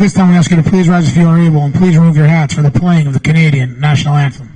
this time we ask you to please rise if you are able, and please remove your hats for the playing of the Canadian National Anthem.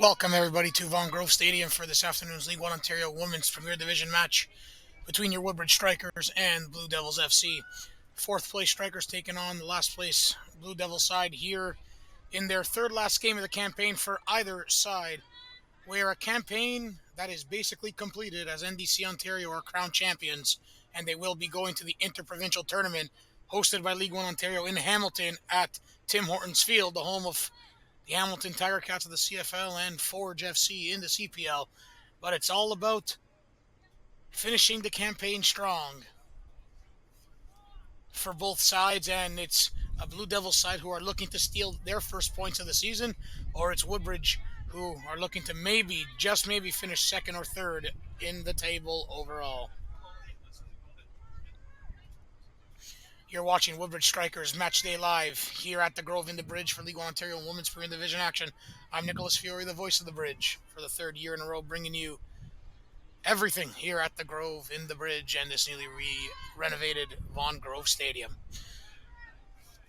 Welcome everybody to Vaughan Grove Stadium for this afternoon's League One Ontario Women's Premier Division match between your Woodbridge Strikers and Blue Devils FC. Fourth place Strikers taking on the last place Blue Devils side here in their third last game of the campaign for either side. We are a campaign that is basically completed as NDC Ontario are crowned champions, and they will be going to the interprovincial tournament hosted by League One Ontario in Hamilton at Tim Hortons Field, the home of the Hamilton Tiger Cats of the CFL and Forge FC in the CPL. But it's all about finishing the campaign strong for both sides, and it's a Blue Devils side who are looking to steal their first points of the season, or it's Woodbridge who are looking to maybe, just maybe, finish second or third in the table overall. You're watching Woodbridge Strikers Match Day Live here at the Grove in the Bridge for League One Ontario Women's Premier Division action. I'm Nicholas Fiore, the voice of the Bridge, for the third year in a row, bringing you everything here at the Grove in the Bridge and this newly renovated Vaughan Grove Stadium.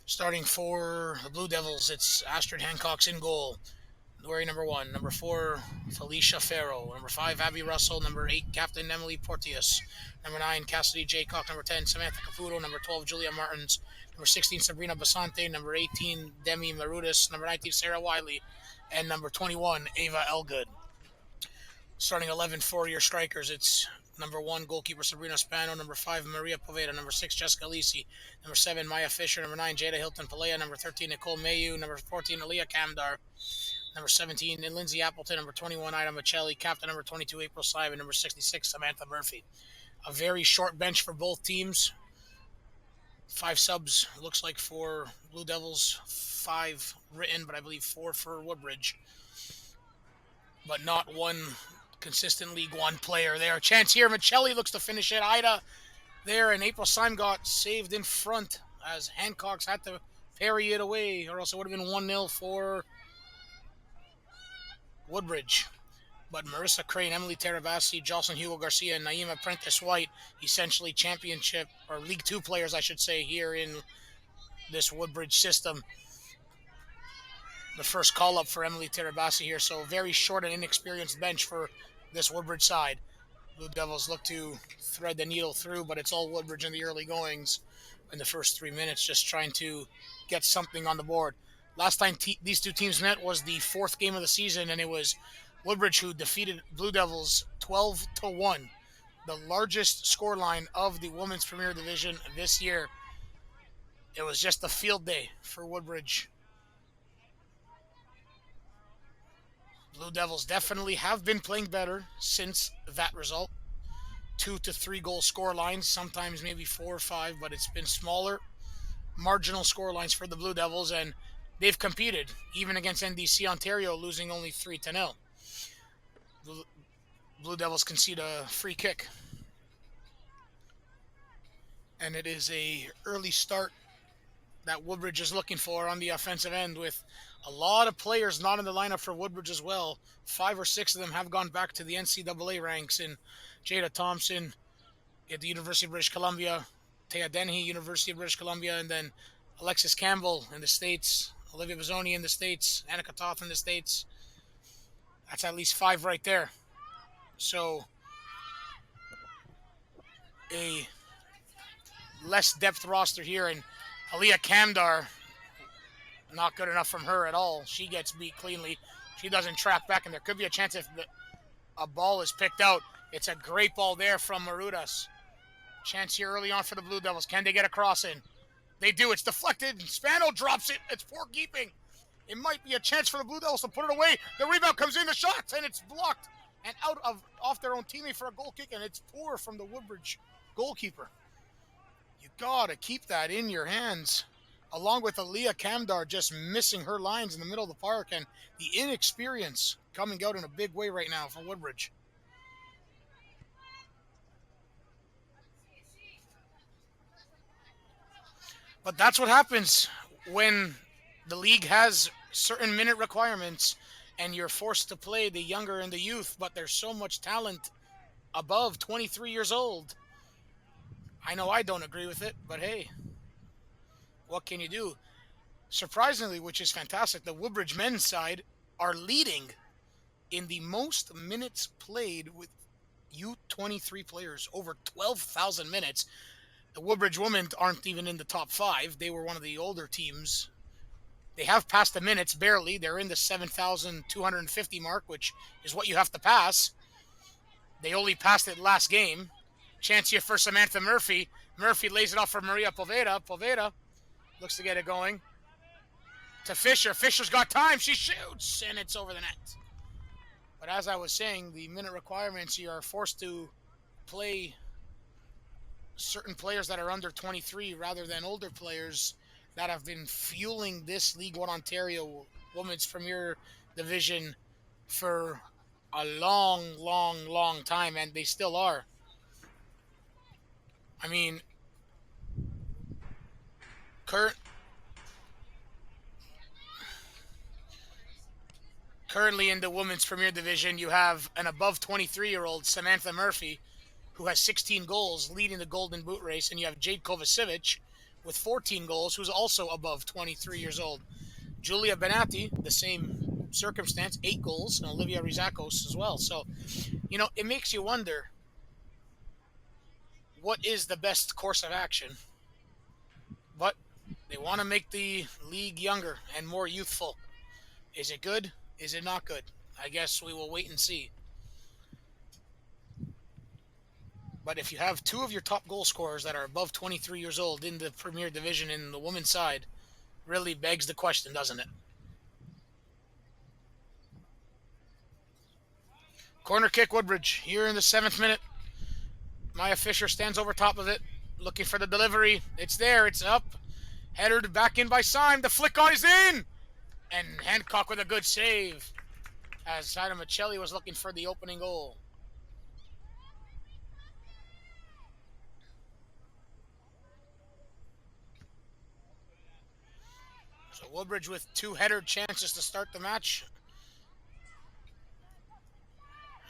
Starting for the Blue Devils, it's Astrid Hancock's in goal. Wearing number 1, number 4, Felicia Farrow, number 5, Abby Russell, number 8, Captain Emily Porteous, number 9, Cassidy Jaycock, number 10, Samantha Caputo, number 12, Julia Martins, number 16, Sabrina Basante, number 18, Demi Marudis, number 19, Sarah Wiley, and number 21, Ava Elgood. Starting 11 for your Strikers, it's number 1, goalkeeper Sabrina Spano, number 5, Maria Poveda, number 6, Jessica Lisi, number 7, Maya Fisher, number 9, Jada Hilton Palea, number 13, Nicole Mayu, number 14, Aaliyah Kamdar, number 17, Lindsay Appleton, number 21, Ida Michelli, captain number 22, April Simon, number 66, Samantha Murphy. A very short bench for both teams. 5 subs, looks like, for Blue Devils, 5 written, but I believe 4 for Woodbridge. But not one consistent League One player there. Chance here, Michelli looks to finish it. Ida there, and April Simon got saved in front as Hancock's had to parry it away, or else it would have been 1-0 for Woodbridge. But Marissa Crane, Emily Terabassi, Jocelyn Hugo Garcia, and Naima Prentice White, essentially championship, or League 2 players, I should say, here in this Woodbridge system. The first call-up for Emily Terabassi here, so very short and inexperienced bench for this Woodbridge side. Blue Devils look to thread the needle through, but it's all Woodbridge in the early goings in the first 3 minutes, just trying to get something on the board. Last time these two teams met was the 4th game of the season, and it was Woodbridge who defeated Blue Devils 12-1, the largest scoreline of the Women's Premier Division this year. It was just a field day for Woodbridge. Blue Devils definitely have been playing better since that result. 2 to 3 goal score lines, sometimes maybe 4 or 5, but it's been smaller, marginal score lines for the Blue Devils, and they've competed, even against NDC Ontario, losing only 3-0. Blue Devils concede a free kick. And it is a early start that Woodbridge is looking for on the offensive end, with a lot of players not in the lineup for Woodbridge as well. 5 or 6 of them have gone back to the NCAA ranks, in Jada Thompson at the University of British Columbia, Taya Dennehy, University of British Columbia, and then Alexis Campbell in the States, Olivia Bizzoni in the States, Annika Toth in the States. That's at least 5 right there. So a less depth roster here, and Aaliyah Kamdar, not good enough from her at all. She gets beat cleanly. She doesn't track back, and there could be a chance if a ball is picked out. It's a great ball there from Marudas. Chance here early on for the Blue Devils. Can they get a cross in? They do. It's deflected, and Spano drops it. It's poor keeping. It might be a chance for the Blue Devils to put it away. The rebound comes in, the shot, and it's blocked and off their own teammate for a goal kick, and it's poor from the Woodbridge goalkeeper. You gotta keep that in your hands. Along with Aaliyah Kamdar just missing her lines in the middle of the park, and the inexperience coming out in a big way right now for Woodbridge. But that's what happens when the league has certain minute requirements and you're forced to play the younger and the youth, but there's so much talent above 23 years old. I know I don't agree with it, but hey, what can you do? Surprisingly, which is fantastic, the Woodbridge men's side are leading in the most minutes played with U23 players, over 12,000 minutes. The Woodbridge women aren't even in the top 5. They were one of the older teams. They have passed the minutes barely. They're in the 7,250 mark, which is what you have to pass. They only passed it last game. Chance here for Samantha Murphy. Murphy lays it off for Maria Poveda. Poveda looks to get it going. To Fisher. Fisher's got time. She shoots, and it's over the net. But as I was saying, the minute requirements, you are forced to play certain players that are under 23 rather than older players that have been fueling this League One Ontario Women's Premier Division for a long time, and they still are. I mean, currently in the Women's Premier Division, you have an above 23-year-old Samantha Murphy, who has 16 goals, leading the Golden Boot race, and you have Jade Kovacevic with 14 goals, who's also above 23 years old. Julia Benatti, the same circumstance, 8 goals, and Olivia Rizakos as well. So, it makes you wonder, what is the best course of action? But they want to make the league younger and more youthful. Is it good? Is it not good? I guess we will wait and see. But if you have 2 of your top goal scorers that are above 23 years old in the Premier Division in the women's side, really begs the question, doesn't it? Corner kick, Woodbridge, here in the 7th minute. Maya Fisher stands over top of it, looking for the delivery. It's there, it's up. Headed back in by Syme. The flick on is in! And Hancock with a good save, as Sada Michelli was looking for the opening goal. So Woodbridge with 2 header chances to start the match,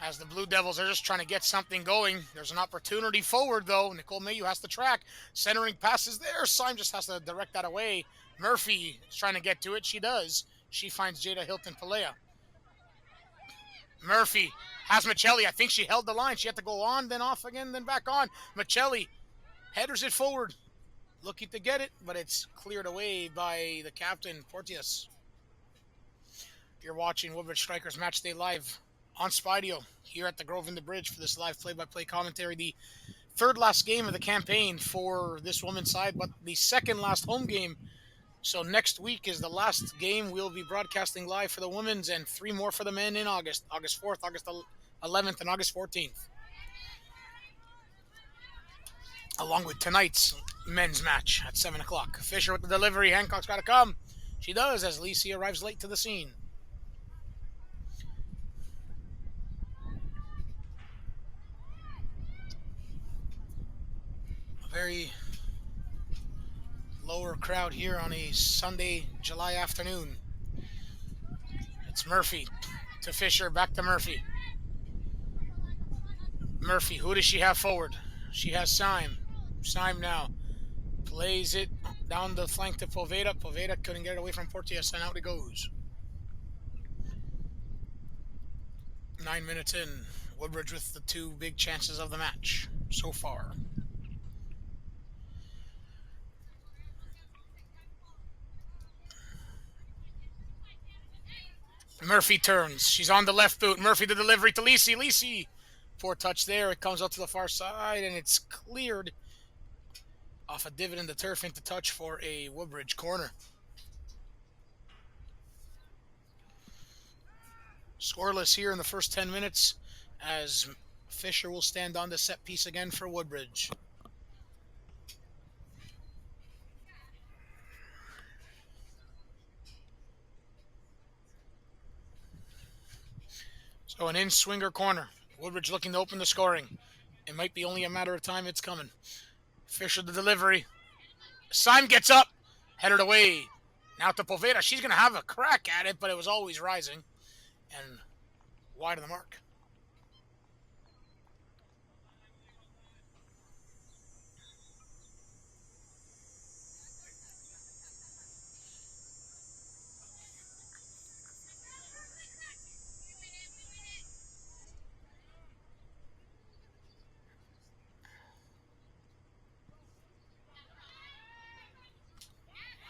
as the Blue Devils are just trying to get something going. There's an opportunity forward, though. Nicole Mayu has to track. Centering passes there. Syme just has to direct that away. Murphy is trying to get to it. She does. She finds Jada Hilton-Pelea. Murphy has Michelli. I think she held the line. She had to go on, then off again, then back on. Michelli headers it forward, looking to get it, but it's cleared away by the captain, Porteous. You're watching Woodbridge Strikers Matchday Live on Spidio here at the Grove in the Bridge for this live play-by-play commentary. The 3rd last game of the campaign for this women's side, but the 2nd last home game. So next week is the last game we'll be broadcasting live for the women's, and 3 more for the men in August. August 4th, August 11th, and August 14th. Along with tonight's men's match at 7 o'clock. Fisher with the delivery. Hancock's got to come. She does, as Lisi arrives late to the scene. A very lower crowd here on a Sunday, July afternoon. It's Murphy to Fisher, back to Murphy. Murphy, who does she have forward? She has Syme. Syme now plays it down the flank to Poveda. Poveda couldn't get it away from Porteous, and out it goes. 9 minutes in. Woodbridge with the 2 big chances of the match so far. Murphy turns. She's on the left boot. Murphy the delivery to Lisi. Lisi, poor touch there. It comes out to the far side, and it's cleared off a divot in the turf into touch for a Woodbridge corner. Scoreless here in the first 10 minutes, as Fisher will stand on the set piece again for Woodbridge. So an in-swinger corner. Woodbridge looking to open the scoring. It might be only a matter of time. It's coming. Fisher the delivery. Syme gets up. Headed away. Now to Poveda. She's going to have a crack at it, but it was always rising. And wide of the mark.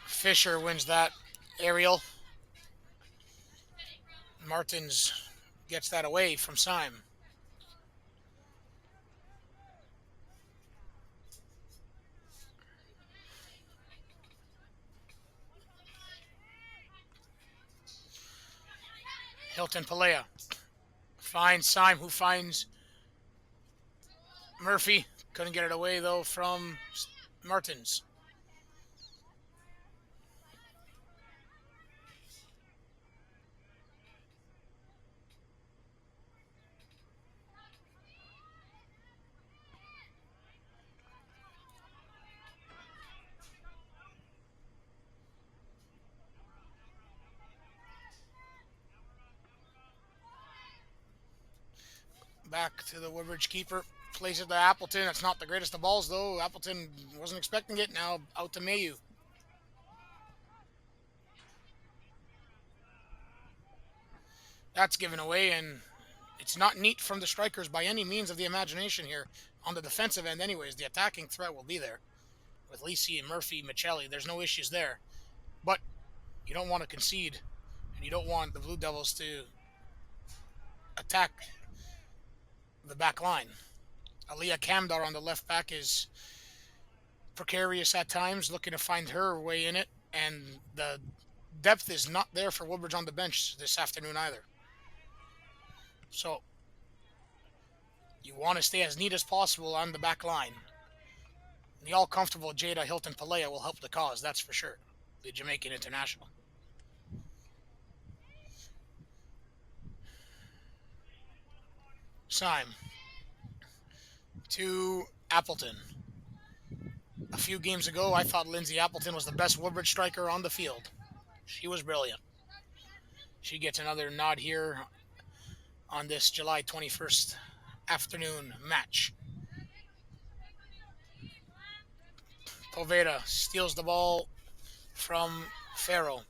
Fisher wins that aerial. Martins gets that away from Syme. Hilton Palea finds Syme, who finds Murphy. Couldn't get it away, though, from Martins. Back to the Woodbridge keeper. Plays it to Appleton. That's not the greatest of balls, though. Appleton wasn't expecting it. Now out to Mayu. That's given away, and it's not neat from the strikers by any means of the imagination here. On the defensive end, anyways, the attacking threat will be there. With Lisi and Murphy, Michelli, there's no issues there. But you don't want to concede, and you don't want the Blue Devils to attack the back line. Aliyah Kamdar on the left back is precarious at times, looking to find her way in it, and the depth is not there for Woodbridge on the bench this afternoon either. So you want to stay as neat as possible on the back line. The all-comfortable Jada Hilton Palea will help the cause, that's for sure. The Jamaican international. Syme to Appleton. A few games ago, I thought Lindsay Appleton was the best Woodbridge striker on the field. She was brilliant. She gets another nod here on this July 21st afternoon match. Poveda steals the ball from Farrell.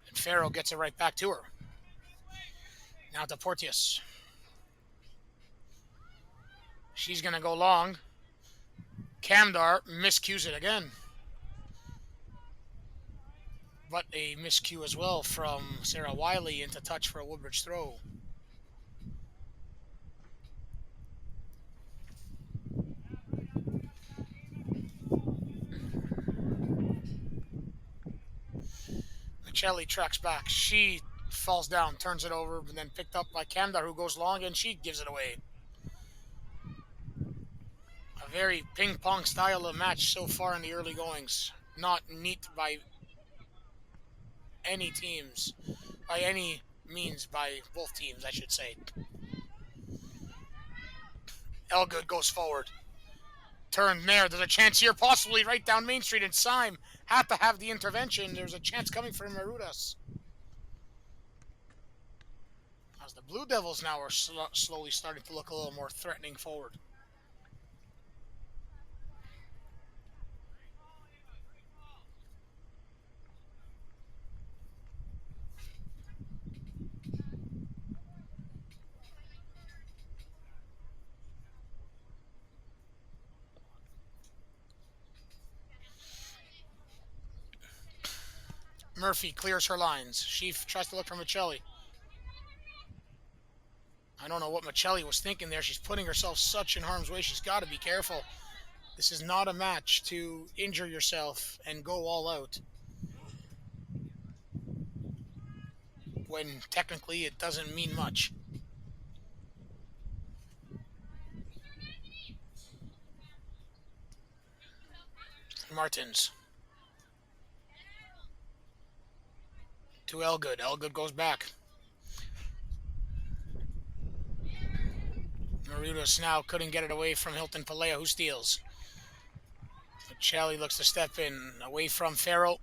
And Farrell gets it right back to her. Now to Porteous. She's going to go long. Kamdar miscues it again. But a miscue as well from Sarah Wiley into touch for a Woodbridge throw. Michelli tracks back. She falls down, turns it over, and then picked up by Kamdar, who goes long, and she gives it away. A very ping-pong style of match so far in the early goings. Not neat by any teams, by any means, by both teams, I should say. Elgood goes forward. Turn there. There's a chance here, possibly right down Main Street, and Syme had to have the intervention. There's a chance coming for Marudas. As the Blue Devils now are slowly starting to look a little more threatening forward. Murphy clears her lines. She tries to look for Michelli. I don't know what Michelli was thinking there. She's putting herself such in harm's way. She's got to be careful. This is not a match to injure yourself and go all out, when technically it doesn't mean much. Martins. To Elgood. Elgood goes back. Marudas now couldn't get it away from Hilton Palea, who steals. Michelli looks to step in, away from Farrell.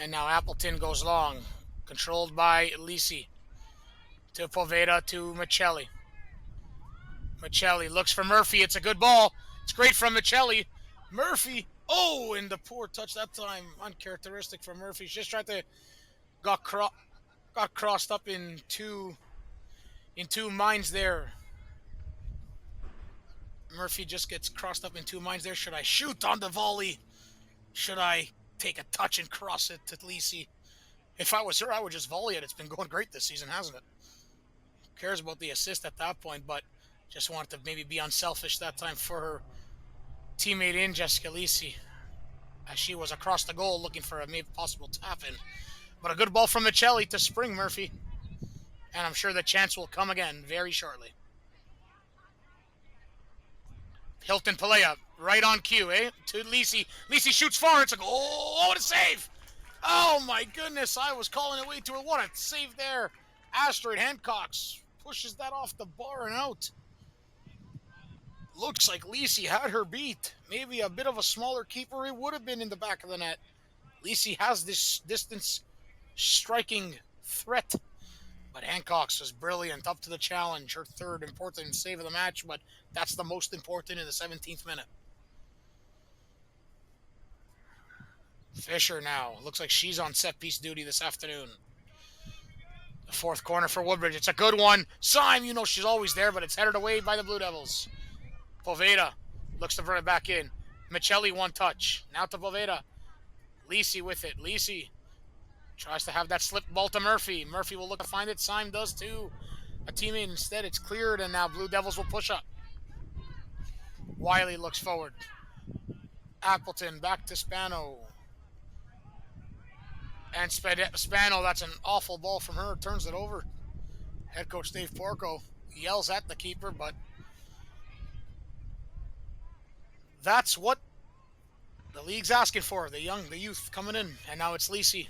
And now Appleton goes long. Controlled by Lisi. To Poveda, to Michelli. Michelli looks for Murphy. It's a good ball. It's great from Michelli. Murphy. Oh, and the poor touch that time. Uncharacteristic for Murphy. She just tried to... Got crossed up in two minds there. Murphy just gets crossed up in two minds there. Should I shoot on the volley? Should I take a touch and cross it to Lisi? If I was her, I would just volley it. It's been going great this season, hasn't it? Who cares about the assist at that point, but just wanted to maybe be unselfish that time for her teammate in Jessica Lisi, as she was across the goal looking for a maybe possible tap-in. But a good ball from Michelli to spring Murphy. And I'm sure the chance will come again very shortly. Hilton Pelea, right on cue, eh? To Lisi. Lisi shoots far. It's a goal. Oh, what a save! Oh, my goodness. I was calling it way too. What a save there. Asteroid Hancock's pushes that off the bar and out. Looks like Lisi had her beat. Maybe a bit of a smaller keeper, it would have been in the back of the net. Lisi has this distance striking threat. But Hancock's was brilliant, up to the challenge. Her third important save of the match, but that's the most important in the 17th minute. Fisher now. Looks like she's on set-piece duty this afternoon. The fourth corner for Woodbridge. It's a good one. Syme, you know she's always there, but it's headed away by the Blue Devils. Poveda looks to bring it back in. Michelli, one touch. Now to Poveda. Lisi with it. Lisi tries to have that slip ball to Murphy. Murphy will look to find it. Syme does too. A teammate instead. It's cleared, and now Blue Devils will push up. Wiley looks forward. Appleton back to Spano. And Spano, that's an awful ball from her. Turns it over. Head coach Dave Porco yells at the keeper, but that's what the league's asking for. The youth coming in. And now it's Lisi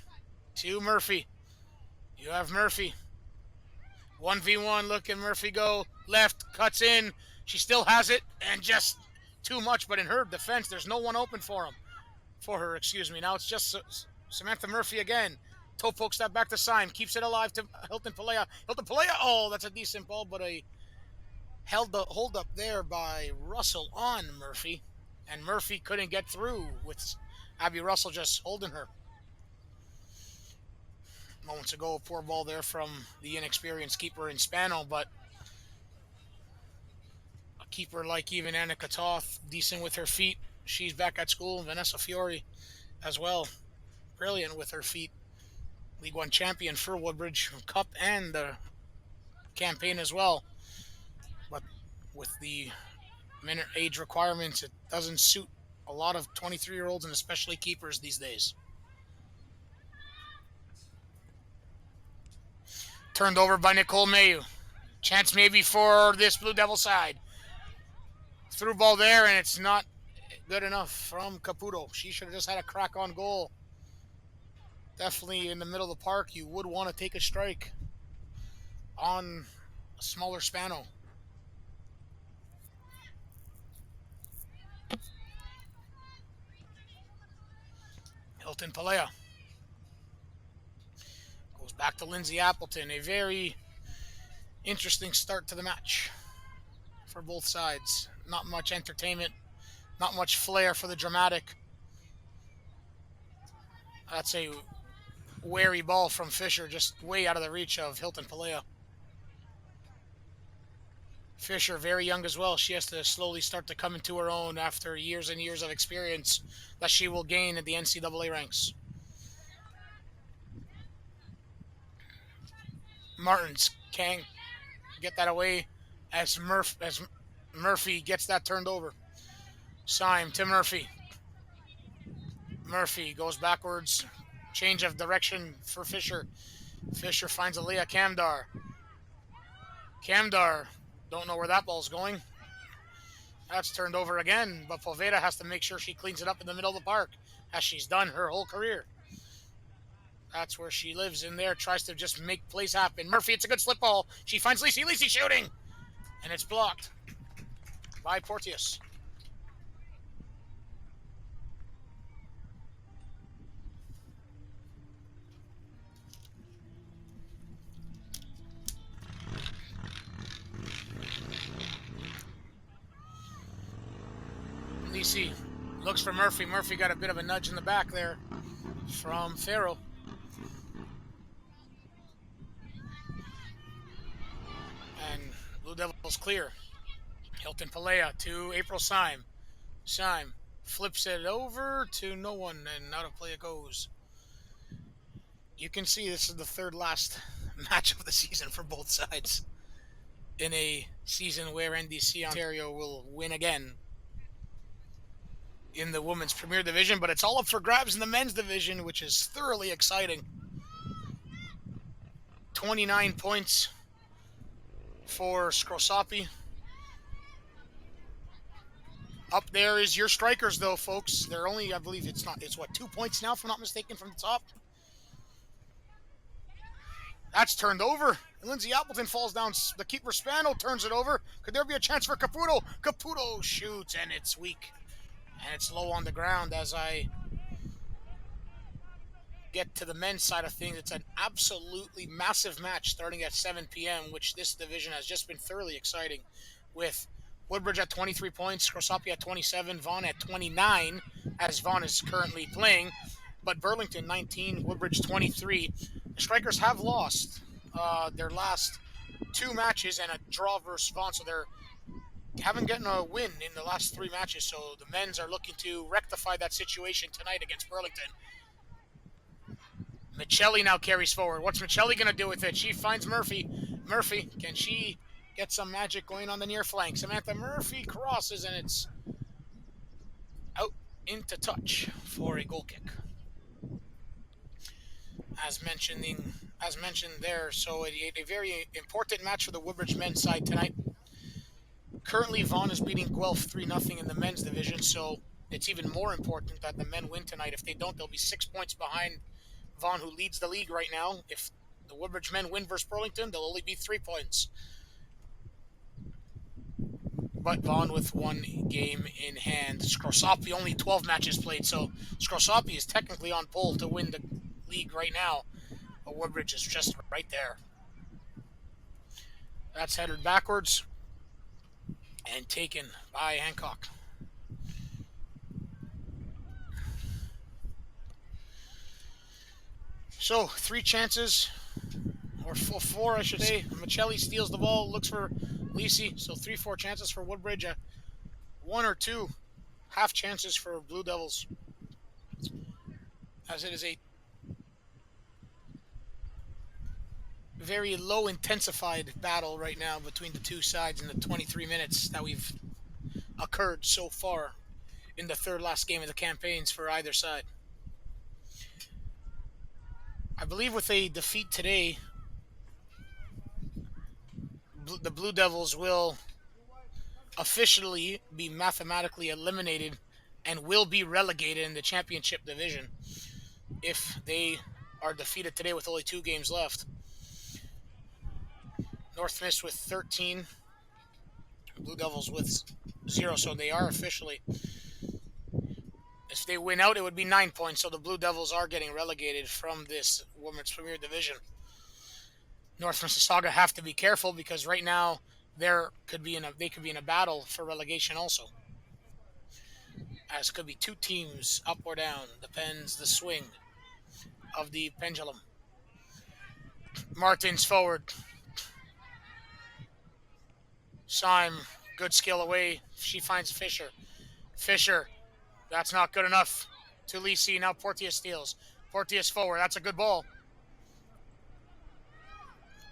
to Murphy. You have Murphy. 1v1, look at Murphy go. Left, cuts in. She still has it, and just too much. But in her defense, there's no one open for her, excuse me. Now it's just Samantha Murphy again. Toe pokes that back to Syme. Keeps it alive to Hilton Pelea. Hilton Pelea, oh, that's a decent ball, but a hold up there by Russell on Murphy. And Murphy couldn't get through with Abby Russell just holding her. Moments ago, a poor ball there from the inexperienced keeper in Spano, but a keeper like even Annika Toth, decent with her feet. She's back at school. Vanessa Fiore as well. Brilliant with her feet. League One champion for Woodbridge Cup and the campaign as well. But with the minute age requirements, it doesn't suit a lot of 23-year-olds and especially keepers these days. Turned over by Nicole Mayu. Chance maybe for this Blue Devil side. Through ball there, and it's not good enough from Caputo. She should have just had a crack on goal. Definitely in the middle of the park, you would want to take a strike on a smaller Spano. Hilton Pelea. Goes back to Lindsay Appleton. A very interesting start to the match for both sides. Not much entertainment, not much flair for the dramatic. That's a wary ball from Fisher, just way out of the reach of Hilton Pelea. Fisher, very young as well. She has to slowly start to come into her own after years and years of experience that she will gain at the NCAA ranks. Martins can't get that away as Murphy gets that turned over. Syme to Murphy. Murphy goes backwards. Change of direction for Fisher. Fisher finds Aaliyah Kamdar. Kamdar, don't know where that ball's going. That's turned over again, but Poveda has to make sure she cleans it up in the middle of the park, as she's done her whole career. That's where she lives in there, tries to just make plays happen. Murphy, it's a good slip ball. She finds Lisi. Lisi shooting! And it's blocked by Porteous. Lisi looks for Murphy. Murphy got a bit of a nudge in the back there from Farrell. And Blue Devils clear. Hilton Pelea to April Syme. Syme flips it over to no one, and out of play it goes. You can see this is the third last match of the season for both sides. In a season where NDC Ontario will win again in the women's Premier Division, but it's all up for grabs in the men's division, which is thoroughly exciting. 29 points for Scrosapi. Up there is your strikers, though, folks. They're only, I believe it's what, 2 points now, if I'm not mistaken, from the top. That's turned over. Lindsay Appleton falls down. The keeper Spano turns it over. Could there be a chance for Caputo? Caputo shoots, and it's weak. And it's low on the ground. As I get to the men's side of things, it's an absolutely massive match starting at 7 p.m., which this division has just been thoroughly exciting, with Woodbridge at 23 points, Scrosapi at 27, Vaughan at 29, as Vaughan is currently playing, but Burlington 19, Woodbridge 23. The Strikers have lost their last 2 matches and a draw versus Vaughan, so they're haven't gotten a win in the last 3 matches, so the men's are looking to rectify that situation tonight against Burlington. Michelli now carries forward. What's Michelli going to do with it? She finds Murphy. Murphy, can she get some magic going on the near flank? Samantha Murphy crosses, and it's out into touch for a goal kick. As mentioned there, so a very important match for the Woodbridge men's side tonight. Currently, Vaughan is beating Guelph 3-0 in the men's division, so it's even more important that the men win tonight. If they don't, they'll be 6 points behind Vaughan, who leads the league right now. If the Woodbridge men win versus Burlington, they'll only be 3 points. But Vaughan with 1 game in hand. Scrosapi only 12 matches played, so Scrosapi is technically on pole to win the league right now. But Woodbridge is just right there. That's headed backwards and taken by Hancock. So, 3 chances, or 4, I should say. Michelli steals the ball, looks for Lisi. So 3-4 chances for Woodbridge. 1 or 2 half chances for Blue Devils. As it is a very low intensified battle right now between the 2 sides in the 23 minutes that we've occurred so far in the third last game of the campaigns for either side. I believe with a defeat today, the Blue Devils will officially be mathematically eliminated and will be relegated in the championship division if they are defeated today with only 2 games left. North Mist with 13, Blue Devils with 0, so they are officially, if they win out, it would be 9 points, so the Blue Devils are getting relegated from this Women's Premier Division. North Mississauga have to be careful because right now they could be in a battle for relegation also. As could be 2 teams up or down, depends the swing of the pendulum. Martins forward. Syme, good skill away. She finds Fisher. Fisher, that's not good enough to Lisi. Now Porteous steals. Porteous forward, that's a good ball.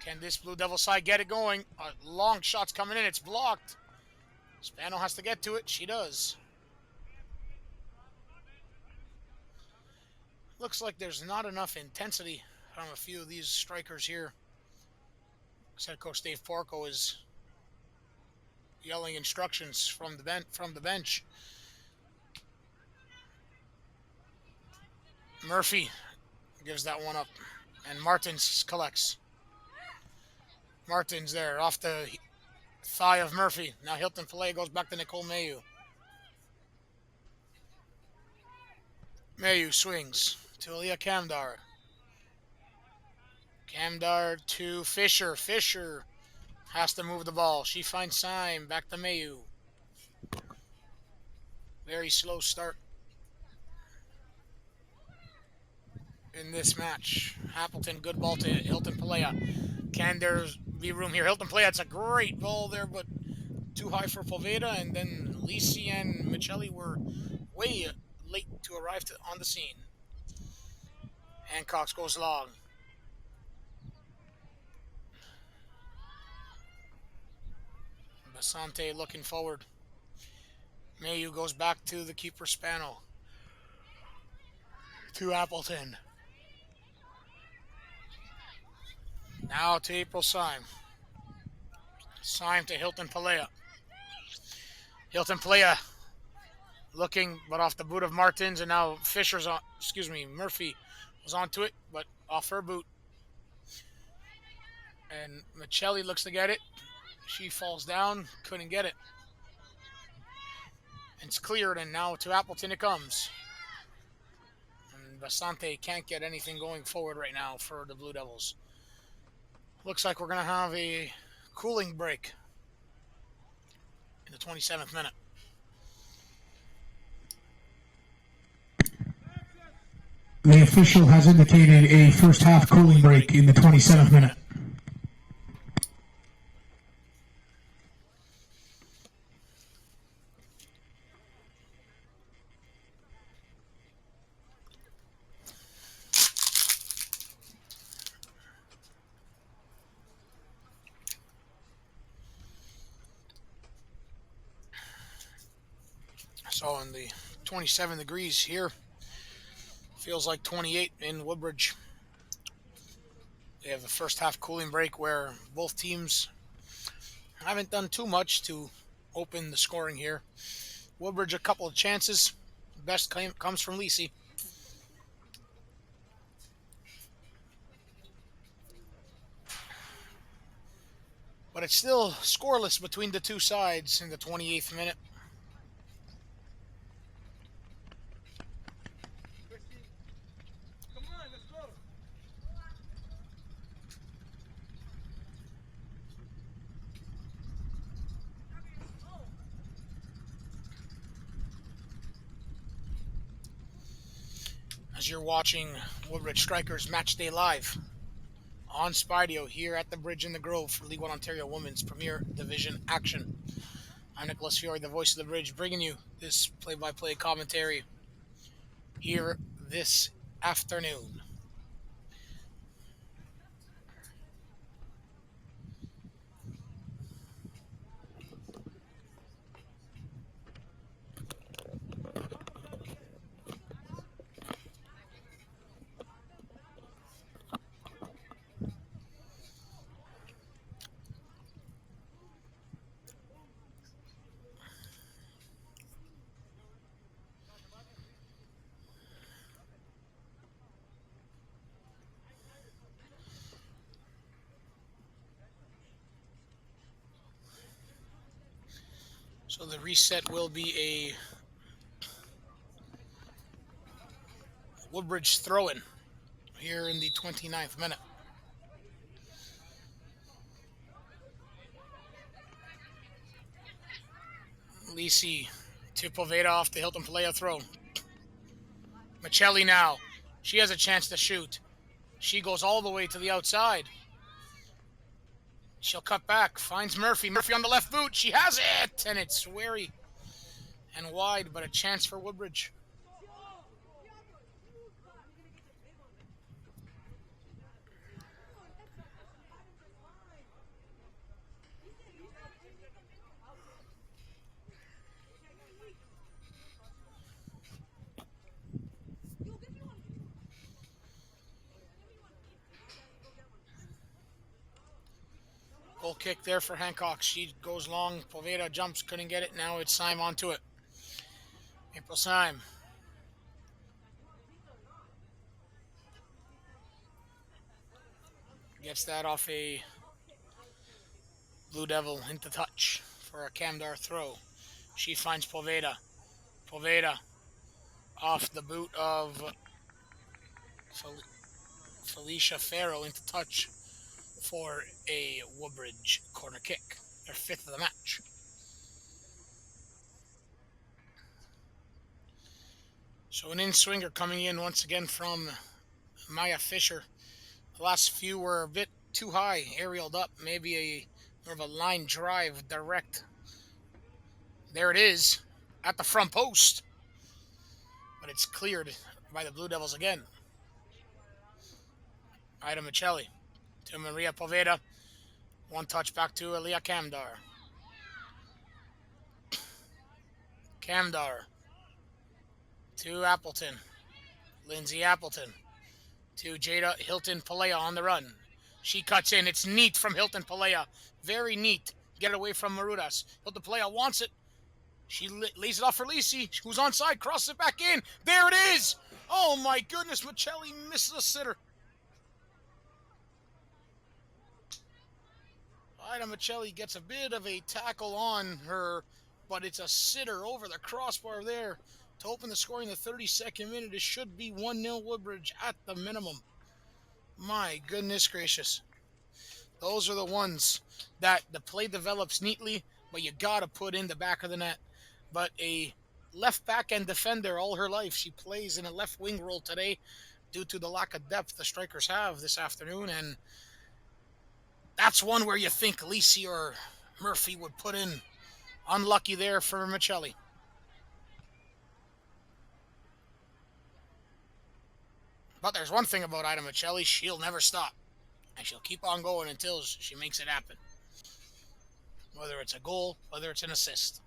Can this Blue Devil side get it going? Long shot's coming in, it's blocked. Spano has to get to it, she does. Looks like there's not enough intensity from a few of these strikers here. Head coach Dave Porco is yelling instructions from the bench. Murphy gives that one up, and Martins collects. Martins there off the thigh of Murphy. Now Hilton Pillay goes back to Nicole Mayu. Mayu swings to Aaliyah Kamdar. Kamdar to Fisher. Fisher has to move the ball. She finds Syme. Back to Mayu. Very slow start in this match. Appleton, good ball to Hilton Pillay. Can there be room here? Hilton Pillay, that's a great ball there, but too high for Poveda. And then Lisi and Michelli were way late to arrive on the scene. Hancock goes long. Basante looking forward. Mayu goes back to the keeper Spano. To Appleton. Now to April Syme. Syme to Hilton Palea. Hilton Palea looking, but off the boot of Martins, and now Murphy was onto it, but off her boot. And Michelli looks to get it. She falls down, couldn't get it. It's cleared, and now to Appleton it comes. And Basante can't get anything going forward right now for the Blue Devils. Looks like we're going to have a cooling break in the 27th minute. The official has indicated a first half cooling break in the 27th minute. So in the 27 degrees here, feels like 28 in Woodbridge. They have the first half cooling break where both teams haven't done too much to open the scoring here. Woodbridge a couple of chances. Best comes from Lisi. But it's still scoreless between the two sides in the 28th minute. As you're watching Woodbridge Strikers Match Day Live on Spidio here at the Bridge in the Grove for League One Ontario Women's Premier Division action. I'm Nicholas Fiore, the voice of the Bridge, bringing you this play-by-play commentary here this afternoon. So the reset will be a Woodbridge throw-in here in the 29th minute. Lisi to Poveda off the Hilton Palea throw. Michelli now. She has a chance to shoot. She goes all the way to the outside. She'll cut back. Finds Murphy. Murphy on the left boot. She has it! And it's wary and wide, but a chance for Woodbridge. Goal kick there for Hancock. She goes long. Poveda jumps, couldn't get it. Now it's Syme onto it. April Syme. Gets that off a Blue Devil into touch for a Camdar throw. She finds Poveda. Poveda off the boot of Felicia Farrow into touch for a Woodbridge corner kick, their fifth of the match. So an in-swinger coming in once again from Maya Fisher. The last few were a bit too high, aerialed up, maybe more of a line drive direct. There it is at the front post, but it's cleared by the Blue Devils again. Ida Michelli to Maria Poveda. One touch back to Elia Camdar. Camdar to Appleton. Lindsay Appleton to Jada Hilton Palea on the run. She cuts in. It's neat from Hilton Palea. Very neat. Get it away from Marudas. Hilton Palea wants it. She lays it off for Lisi, who's onside. Crosses it back in. There it is. Oh, my goodness. Michelli misses a sitter. Ida Michelli gets a bit of a tackle on her, but it's a sitter over the crossbar there to open the score in the 32nd minute. It should be 1-0 Woodbridge at the minimum. My goodness gracious. Those are the ones that the play develops neatly, but you got to put in the back of the net. But a left back and defender all her life. She plays in a left wing role today due to the lack of depth the strikers have this afternoon, and that's one where you think Lisi or Murphy would put in. Unlucky there for Michelli. But there's one thing about Ida Michelli, she'll never stop. And she'll keep on going until she makes it happen. Whether it's a goal, whether it's an assist.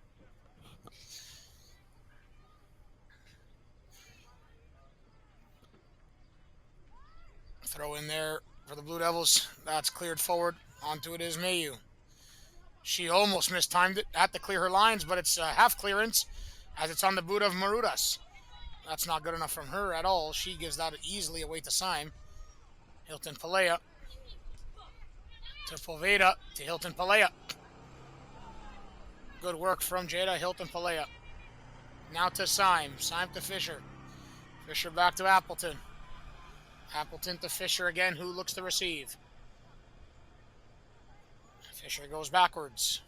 Throw in there for the Blue Devils. That's cleared forward. Onto it is Mayu. She almost mistimed it. Had to clear her lines, but it's a half clearance as it's on the boot of Marudas. That's not good enough from her at all. She gives that easily away to Syme. Hilton Palea to Poveda to Hilton Palea. Good work from Jada Hilton Palea. Now to Syme. Syme to Fisher. Fisher back to Appleton. Appleton to Fisher again, who looks to receive. Fisher goes backwards.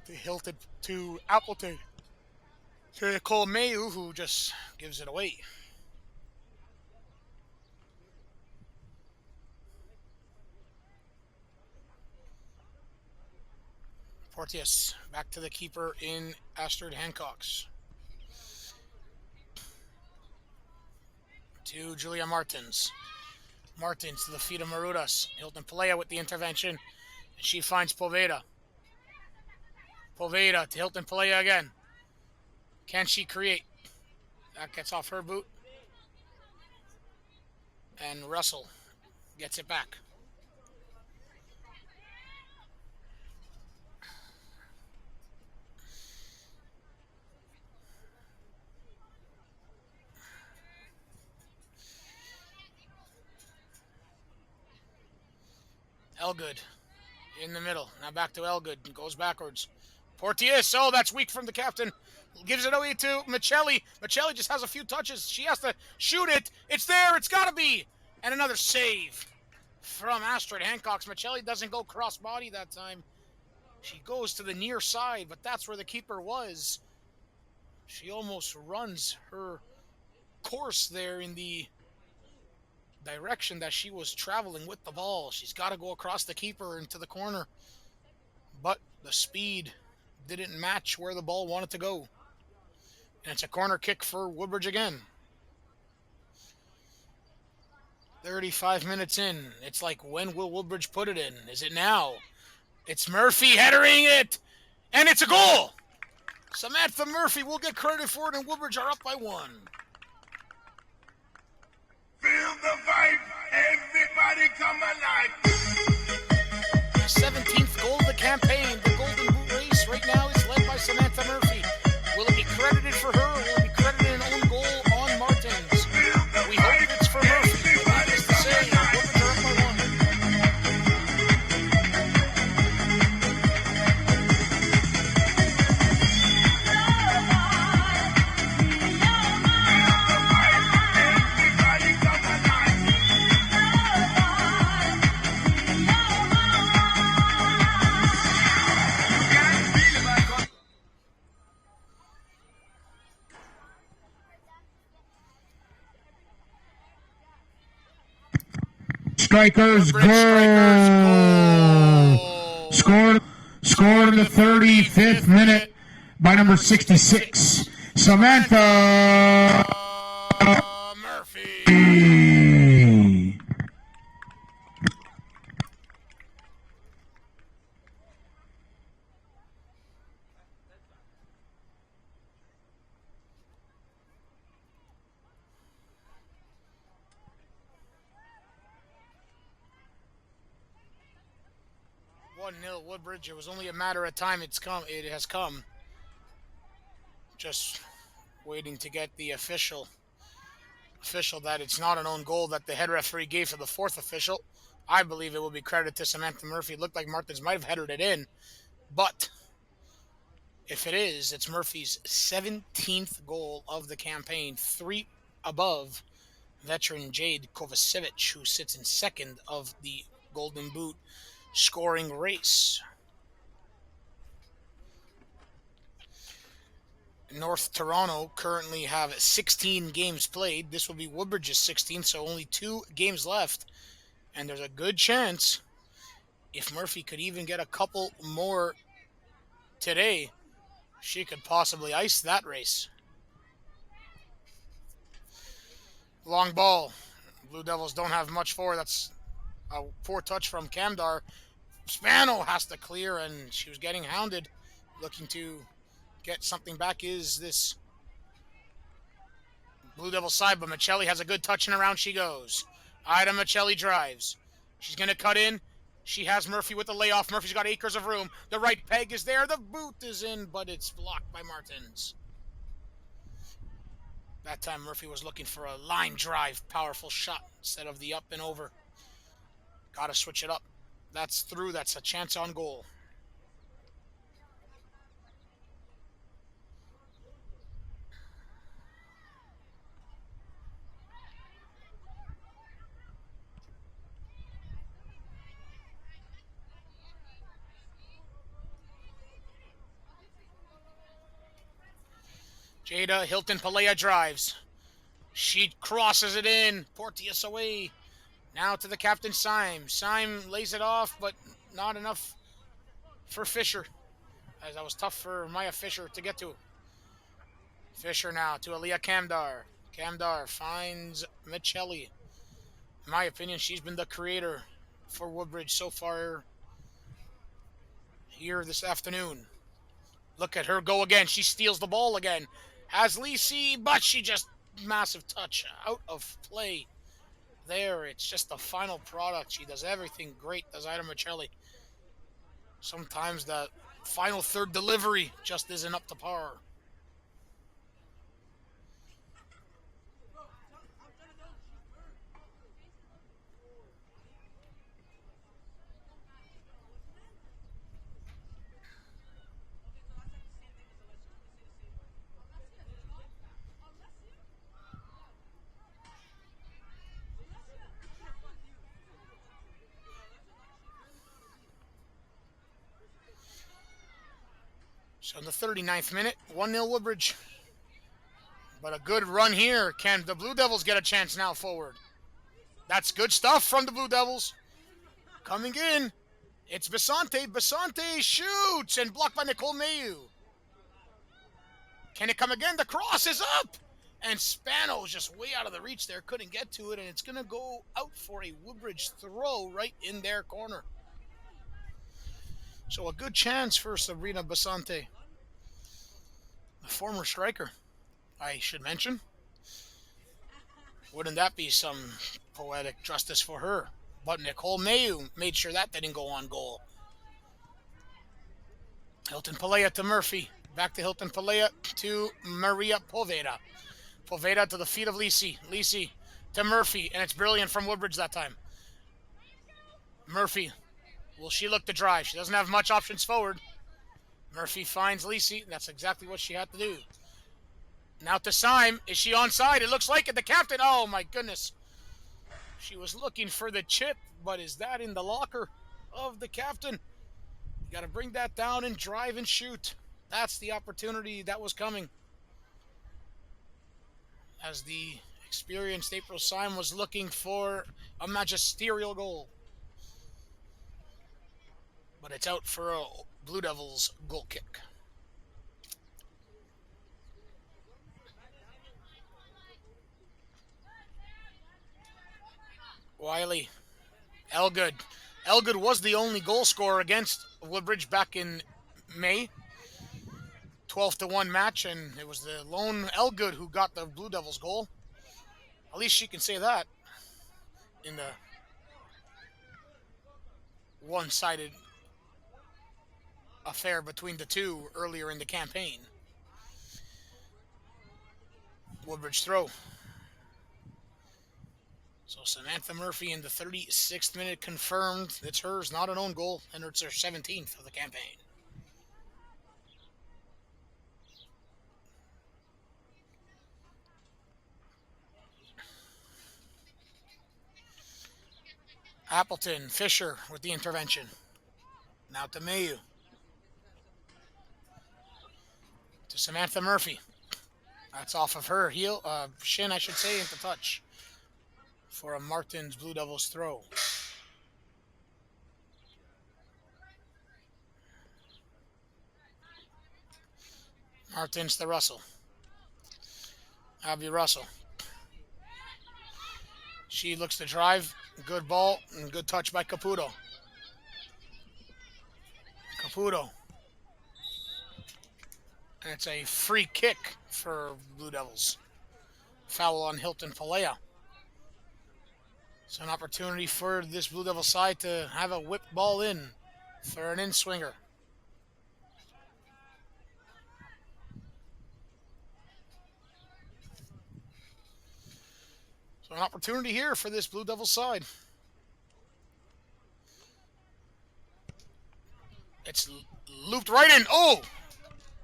To Hilton to Appleton. To Nicole Mayu, who just gives it away. Porteous back to the keeper in Astrid Hancock's. To Julia Martins. Martins to the feet of Marudas. Hilton Palea with the intervention. And she finds Poveda. Poveda to Hilton Palea again. Can she create? That gets off her boot. And Russell gets it back. Elgood in the middle. Now back to Elgood. Goes backwards. Porteous. Oh, that's weak from the captain. Gives it away to Michelli. Michelli just has a few touches. She has to shoot it. It's there. It's got to be. And another save from Astrid Hancock's. Michelli doesn't go cross-body that time. She goes to the near side, but that's where the keeper was. She almost runs her course there in the direction that she was traveling with the ball. She's got to go across the keeper into the corner. But the speed didn't match where the ball wanted to go. And it's a corner kick for Woodbridge again. 35 minutes in. It's like, when will Woodbridge put it in? Is it now? It's Murphy headering it. And it's a goal. Samantha Murphy will get credit for it, and Woodbridge are up by 1. Feel the vibe, everybody come alive. 17th goal of the campaign. The Golden Boot race right now is led by Samantha Murphy. Will it be credited for her, or will it be credited an own goal on Martins? We hope it's for Murphy. Needless to say, Woodbridge are up by 1. Strikers Woodbridge Strikers goal. Scored in the 35th minute by number 66, Samantha Murphy. 1-0 Woodbridge. It was only a matter of time. It has come. Just waiting to get the official that it's not an own goal that the head referee gave for the fourth official. I believe it will be credited to Samantha Murphy. It looked like Martins might have headed it in, but if it is, it's Murphy's 17th goal of the campaign, 3 above veteran Jade Kovacevic, who sits in second of the Golden Boot scoring race. North Toronto currently have 16 games played. This will be Woodbridge's 16th, so only 2 games left. And there's a good chance, if Murphy could even get a couple more today, she could possibly ice that race. Long ball. Blue Devils don't have much for. That's a poor touch from Camdar. Spano has to clear, and she was getting hounded. Looking to get something back is this Blue Devil side, but Michelli has a good touch, and around she goes. Ida Michelli drives. She's going to cut in. She has Murphy with the layoff. Murphy's got acres of room. The right peg is there. The boot is in, but it's blocked by Martins. That time Murphy was looking for a line drive, powerful shot instead of the up and over. Got to switch it up. That's through. That's a chance on goal. Jada Hilton Palea drives. She crosses it in. Porteous away. Now to the captain, Syme. Syme lays it off, but not enough for Fisher, as that was tough for Maya Fisher to get to. Fisher now to Aaliyah Camdar. Camdar finds Michelli. In my opinion, she's been the creator for Woodbridge so far here this afternoon. Look at her go again. She steals the ball again. Has Lisi, but she just massive touch out of play. There, it's just the final product. She does everything great, does Ida Michelli. Sometimes the final third delivery just isn't up to par. So in the 39th minute, 1-0 Woodbridge. But a good run here. Can the Blue Devils get a chance now forward? That's good stuff from the Blue Devils. Coming in, it's Basante. Basante shoots and blocked by Nicole Mayu. Can it come again? The cross is up. And Spano's just way out of the reach there. Couldn't get to it, and it's going to go out for a Woodbridge throw right in their corner. So a good chance for Sabrina Basante, the former striker, I should mention. Wouldn't that be some poetic justice for her? But Nicole Mayu made sure that didn't go on goal. Hilton Palea to Murphy. Back to Hilton Palea to Maria Poveda. Poveda to the feet of Lisi. Lisi to Murphy, and it's brilliant from Woodbridge that time. Murphy. Will she look to drive? She doesn't have much options forward. Murphy finds Lisi. That's exactly what she had to do. Now to Syme. Is she onside? It looks like it. The captain. Oh, my goodness. She was looking for the chip, but is that in the locker of the captain? You got to bring that down and drive and shoot. That's the opportunity that was coming. As the experienced April Syme was looking for a magisterial goal. But it's out for a Blue Devils goal kick. Wiley. Elgood. Elgood was the only goal scorer against Woodbridge back in May. 12-1 match, and it was the lone Elgood who got the Blue Devils goal. At least she can say that in the one-sided affair between the two earlier in the campaign. Woodbridge throw. So Samantha Murphy in the 36th minute confirmed it's hers, not an own goal, and it's her 17th of the campaign. Appleton, Fisher with the intervention. Now to Mayu. To Samantha Murphy. That's off of her heel, shin, I should say, into touch for a Martins Blue Devils throw. Martins to Russell. Abby Russell. She looks to drive. Good ball and good touch by Caputo. Caputo. And it's a free kick for Blue Devils. Foul on Hilton Palea. So an opportunity for this Blue Devil side to have a whip ball in for an in-swinger. So an opportunity here for this Blue Devil side. It's looped right in. Oh!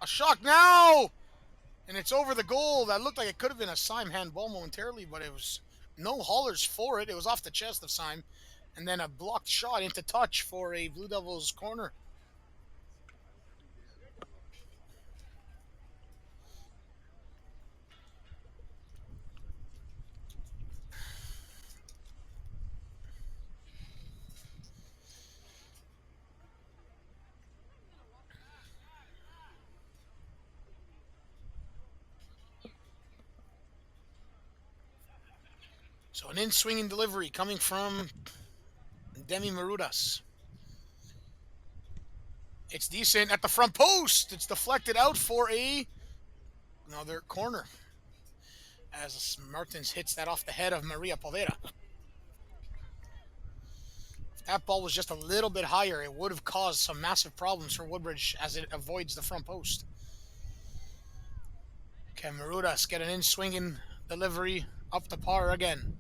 A shock now! And it's over the goal. That looked like it could have been a Syme handball momentarily, but it was no haulers for it. It was off the chest of Syme. And then a blocked shot into touch for a Blue Devils corner. So an in-swinging delivery coming from Demi Marudas. It's decent at the front post. It's deflected out for another corner. As Martins hits that off the head of Maria Poveda. If that ball was just a little bit higher, it would have caused some massive problems for Woodbridge as it avoids the front post. Can Marudas get an in-swinging delivery up the par again?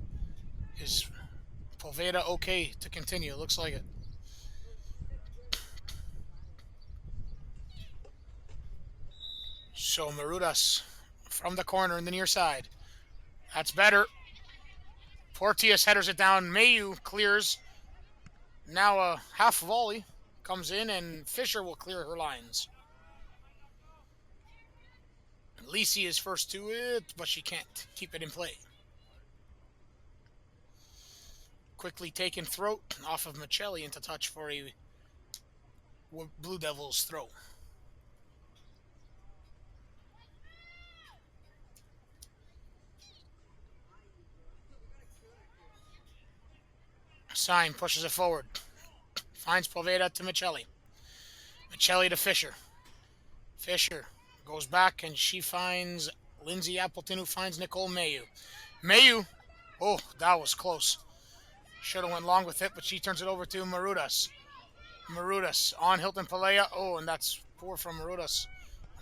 Is Poveda okay to continue? Looks like it. So Marudas from the corner in the near side. That's better. Porteous headers it down. Mayu clears. Now a half volley comes in and Fisher will clear her lines. Lisi is first to it, but she can't keep it in play. Quickly taken throat off of Michelli into touch for a Blue Devils throw. Syme pushes it forward. Finds Poveda to Michelli. Michelli to Fisher. Fisher goes back and she finds Lindsay Appleton, who finds Nicole Mayu. Mayu, oh, that was close. Should have went long with it, but she turns it over to Marudas. Marudas on Hilton Palea. Oh, and that's poor from Marudas.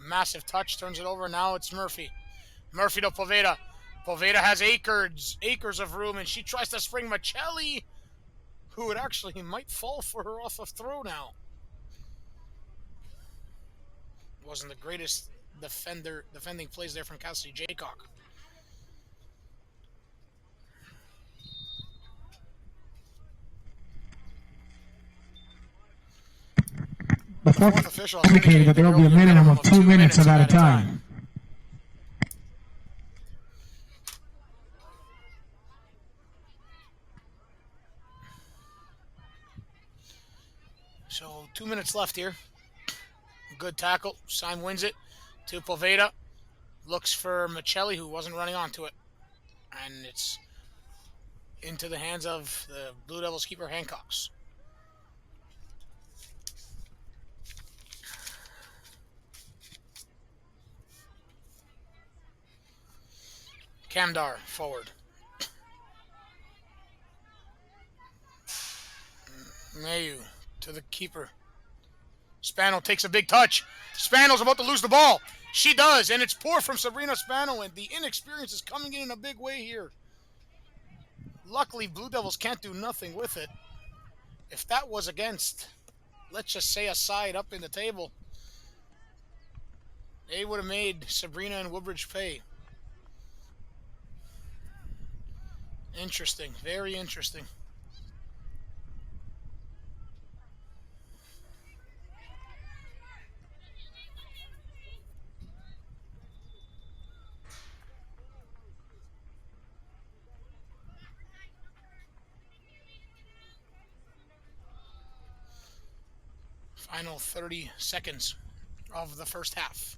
A massive touch, turns it over. Now it's Murphy. Murphy to Poveda. Poveda has acres of room, and she tries to spring Michelli, who would actually might fall for her off of throw now. Wasn't the greatest defending plays there from Cassidy Jaycock. The fourth official indicated that there will be a minimum of 2 minutes of at a time. So 2 minutes left here. Good tackle. Syme wins it to Poveda. Looks for Michelli, who wasn't running onto it. And it's into the hands of the Blue Devils keeper, Hancocks. Kamdar forward. Mayu to the keeper. Spano takes a big touch. Spano's about to lose the ball. She does, and it's poor from Sabrina Spano, and the inexperience is coming in a big way here. Luckily, Blue Devils can't do nothing with it. If that was against, let's just say, a side up in the table, they would have made Sabrina and Woodbridge pay. Interesting. Very interesting. Final 30 seconds of the first half.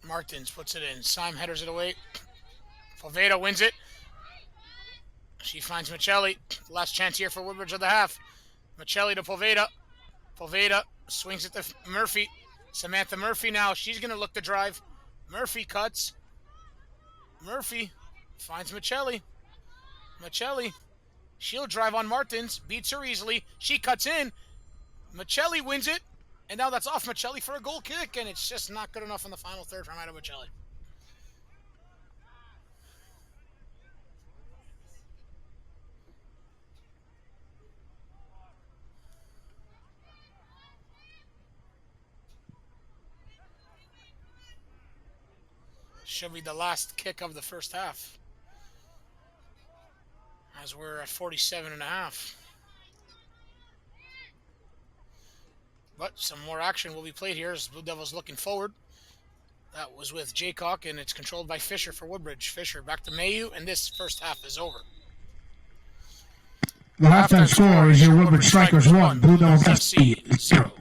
Martins puts it in. Syme headers it away. Poveda wins it. She finds Michelli. Last chance here for Woodbridge of the half. Michelli to Poveda. Poveda swings it to Murphy. Samantha Murphy now. She's going to look to drive. Murphy cuts. Murphy finds Michelli. Michelli. She'll drive on Martins. Beats her easily. She cuts in. Michelli wins it. And now that's off Michelli for a goal kick. And it's just not good enough in the final third from out of Michelli. Should be the last kick of the first half, as we're at 47.5. But some more action will be played here as Blue Devils looking forward. That was with Jaycock, and it's controlled by Fisher for Woodbridge. Fisher back to Mayu, and this first half is over. The halftime score is your Woodbridge Strikers 1, Blue Devils FC 0.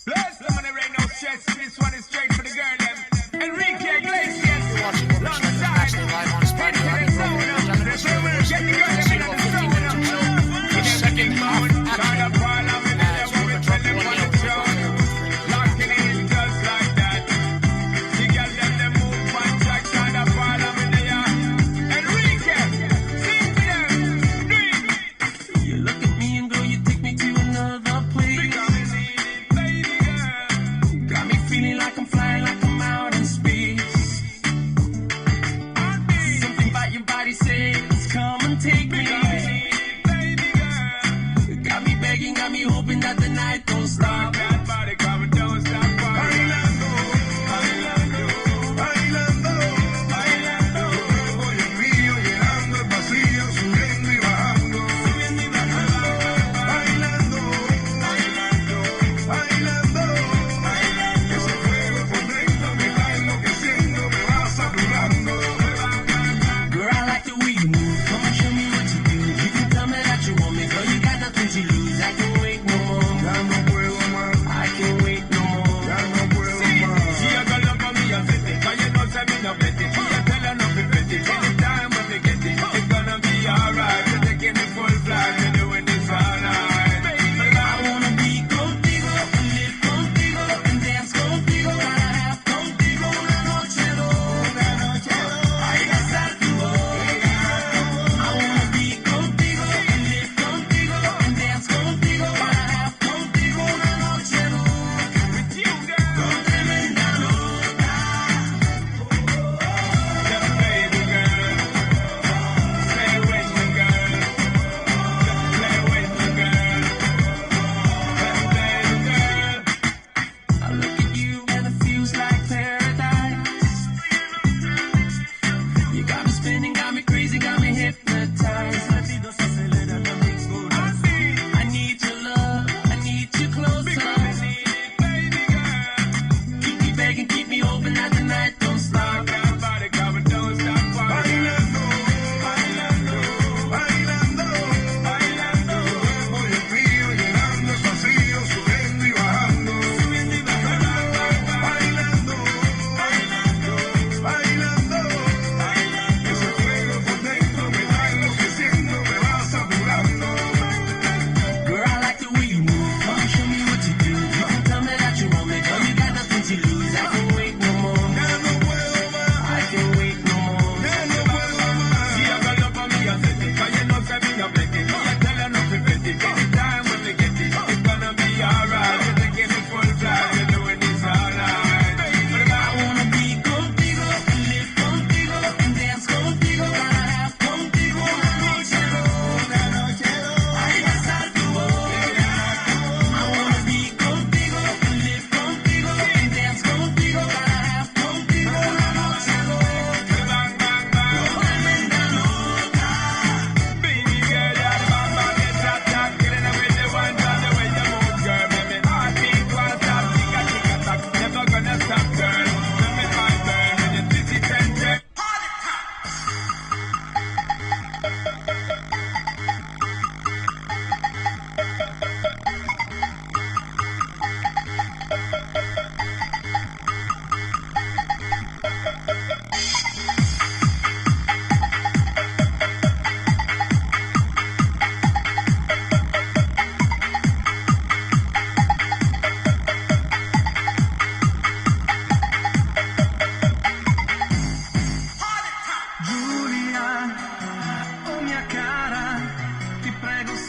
Bless them on the rain, no stress. This one is straight for the girl, them. Enrique Iglesias. Watching Woodbridge Strikers match day live on Spidey. The second half action as Woodbridge drop the 1-0. Locking in just like that. The girl them move one track, kind of parliament there. Enrique, sing to them. Do it. You look at me and girl, you take me to another place. Because we need it, baby girl. Got me feeling like I'm flying like a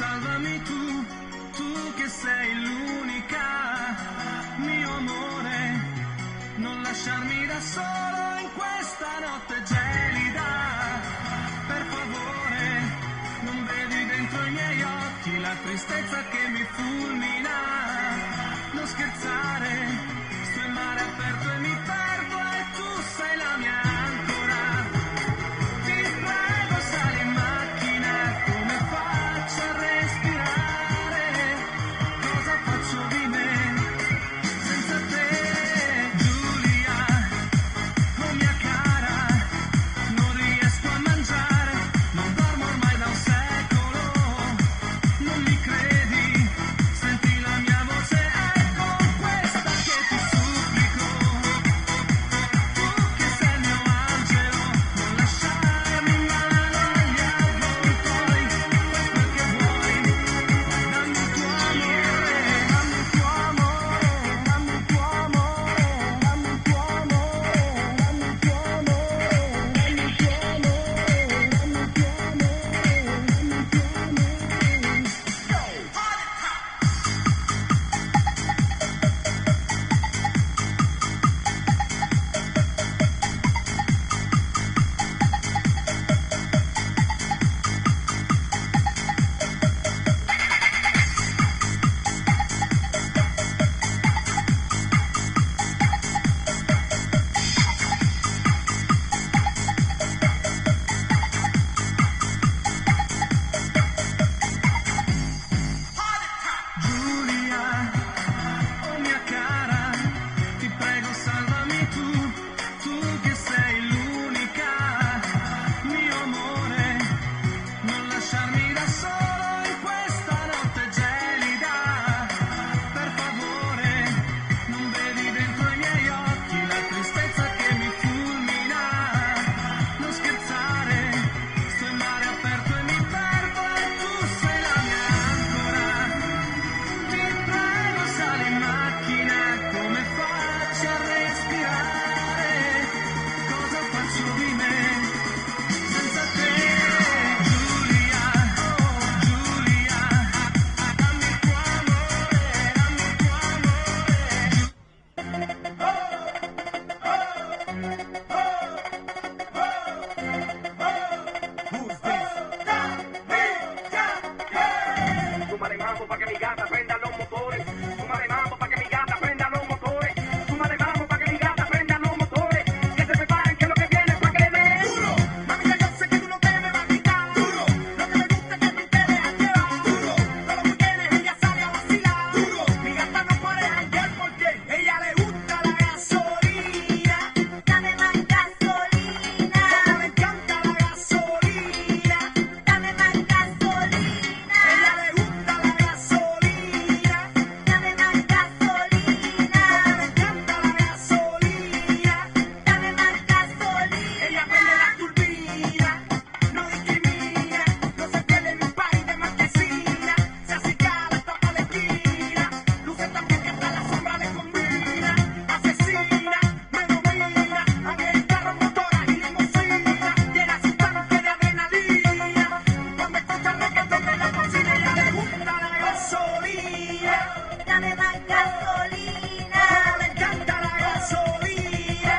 salvami tu, tu che sei l'unica, mio amore, non lasciarmi da solo in questa notte gelida, per favore, non vedi dentro i miei occhi la tristezza che mi fulmina, non scherzare, sto in mare aperto e mi perdo e tu sei la mia ancora, ti prego sali in macchina, come faccio a respirare, cosa faccio di me senza te, Giulia, oh mia cara, non riesco a mangiare, non dormo ormai da un secolo, non mi credi, senti la mia voce, ecco questa che ti supplico, tu che sei il mio angelo, non lasciarmi in mano agli avvoltoi, fai quel che vuoi, dammi il tuo amore, dammi il tuo amore, dammi il tuo amore, dammi il tuo amore, dammi il tuo amore, dammi il tuo amore, dammi il tuo amore, dammi il tuo amore, dammi il tuo Giulia, oh mia cara, ti prego salvami tu, tu che sei l'unica, mio amore, non lasciarmi da solo in questa notte gelida, per favore, non vedi dentro i miei occhi la tristezza che mi fulmina, non scherzare, sto in mare aperto e mi perdo e tu sei la mia ancora, ti prego sali in macchina, come faccio a respirare, cosa faccio di me senza te, Giulia, oh Giulia, dammi il tuo amore, dammi il tuo amore, Súmale mambo pa' que mi gata prenda los motores. Súmale mambo pa' que mi gata prenda los motores. Súmale mambo pa' que mi gata prenda los motores. Que se preparen que lo que viene es pa' que le den duro. Mami, ya yo sé que tú no te me vas a quitar duro. Lo que me gusta es que tú te dejas llevar duro. Todos los weekendes ella sale a vacilar duro. Mi gata no puede janguear porque ella le gusta la gasolina. Dame más gasolina, Como le encanta la gasolina. dame más gasolina, Ella le gusta la gasolina. dame más gasolina, Como le encanta la gasolina. dame más gasolina. Ella prende la turbina, no discrimina, no se pierde en un party de marquesina, se acicala hasta pa' la esquina, luce también que hasta la sombra le combina, asesina, me domina, abre el carro, motora y limusina, llena su tanque de adrenalina, cuando escucha el reggaetón de la cocina, ella le gusta la gasolina, Dame más gasolina, como le encanta la gasolina.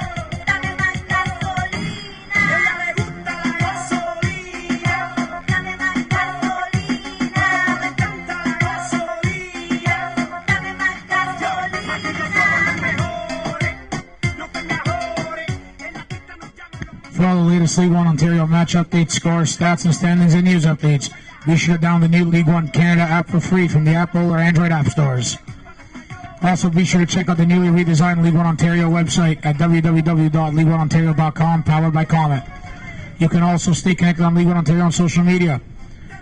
dame más gasolina, Ella le gusta la gasolina, dame más gasolina, le encanta la gasolina. dame más gasolina. Aquí no somos los mejores, no te mejores. En la pista nos llaman los For all the latest League One Ontario match updates, scores, stats, and standings and news updates, be sure to download the new League One Canada app for free from the Apple or Android app stores. Also, be sure to check out the newly redesigned League One Ontario website at www.league1ontario.com, powered by Comet. You can also stay connected on League One Ontario on social media.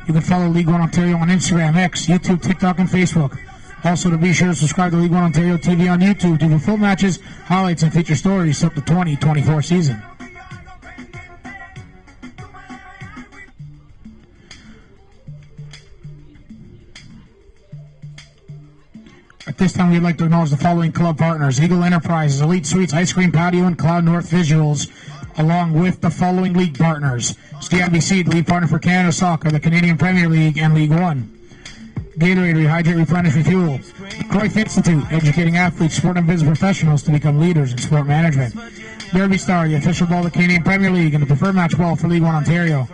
You can follow League One Ontario on Instagram, X, YouTube, TikTok, and Facebook. Also, to be sure to subscribe to League One Ontario TV on YouTube to view full matches, highlights, and feature stories throughout the 2024 season. At this time, we'd like to acknowledge the following club partners: Eagle Enterprises, Elite Suites, Ice Cream Patio, and Cloud North Visuals, along with the following league partners: CIBC, the league partner for Canada Soccer, the Canadian Premier League, and League One. Gatorade, rehydrate, replenish, refuel. Cruyff Institute, educating athletes, sport and business professionals to become leaders in sport management. Derby Star, the official ball of the Canadian Premier League and the preferred match ball for League One Ontario.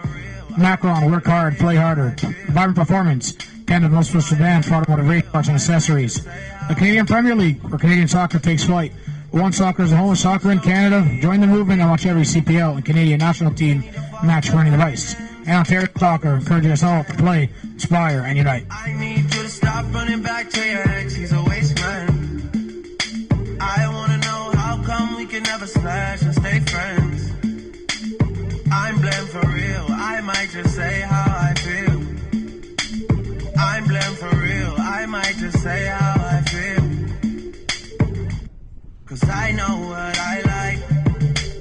Macron, work hard, play harder. Vibrant Performance, Canada's most trusted brand for automotive race parts and accessories. The Canadian Premier League, where Canadian soccer takes flight. One Soccer is the home of soccer in Canada. Join the movement and watch every CPL and Canadian national team match for any device. And Ontario Soccer, encouraging us all to play, inspire, and unite. I need you to stop running back to your ex, he's a waste man. I wanna know how come we can never smash and stay friends. I'm blamed for real, I might just say how I feel. I'm blamed for real, I might just say how I feel. Cause I know what I like,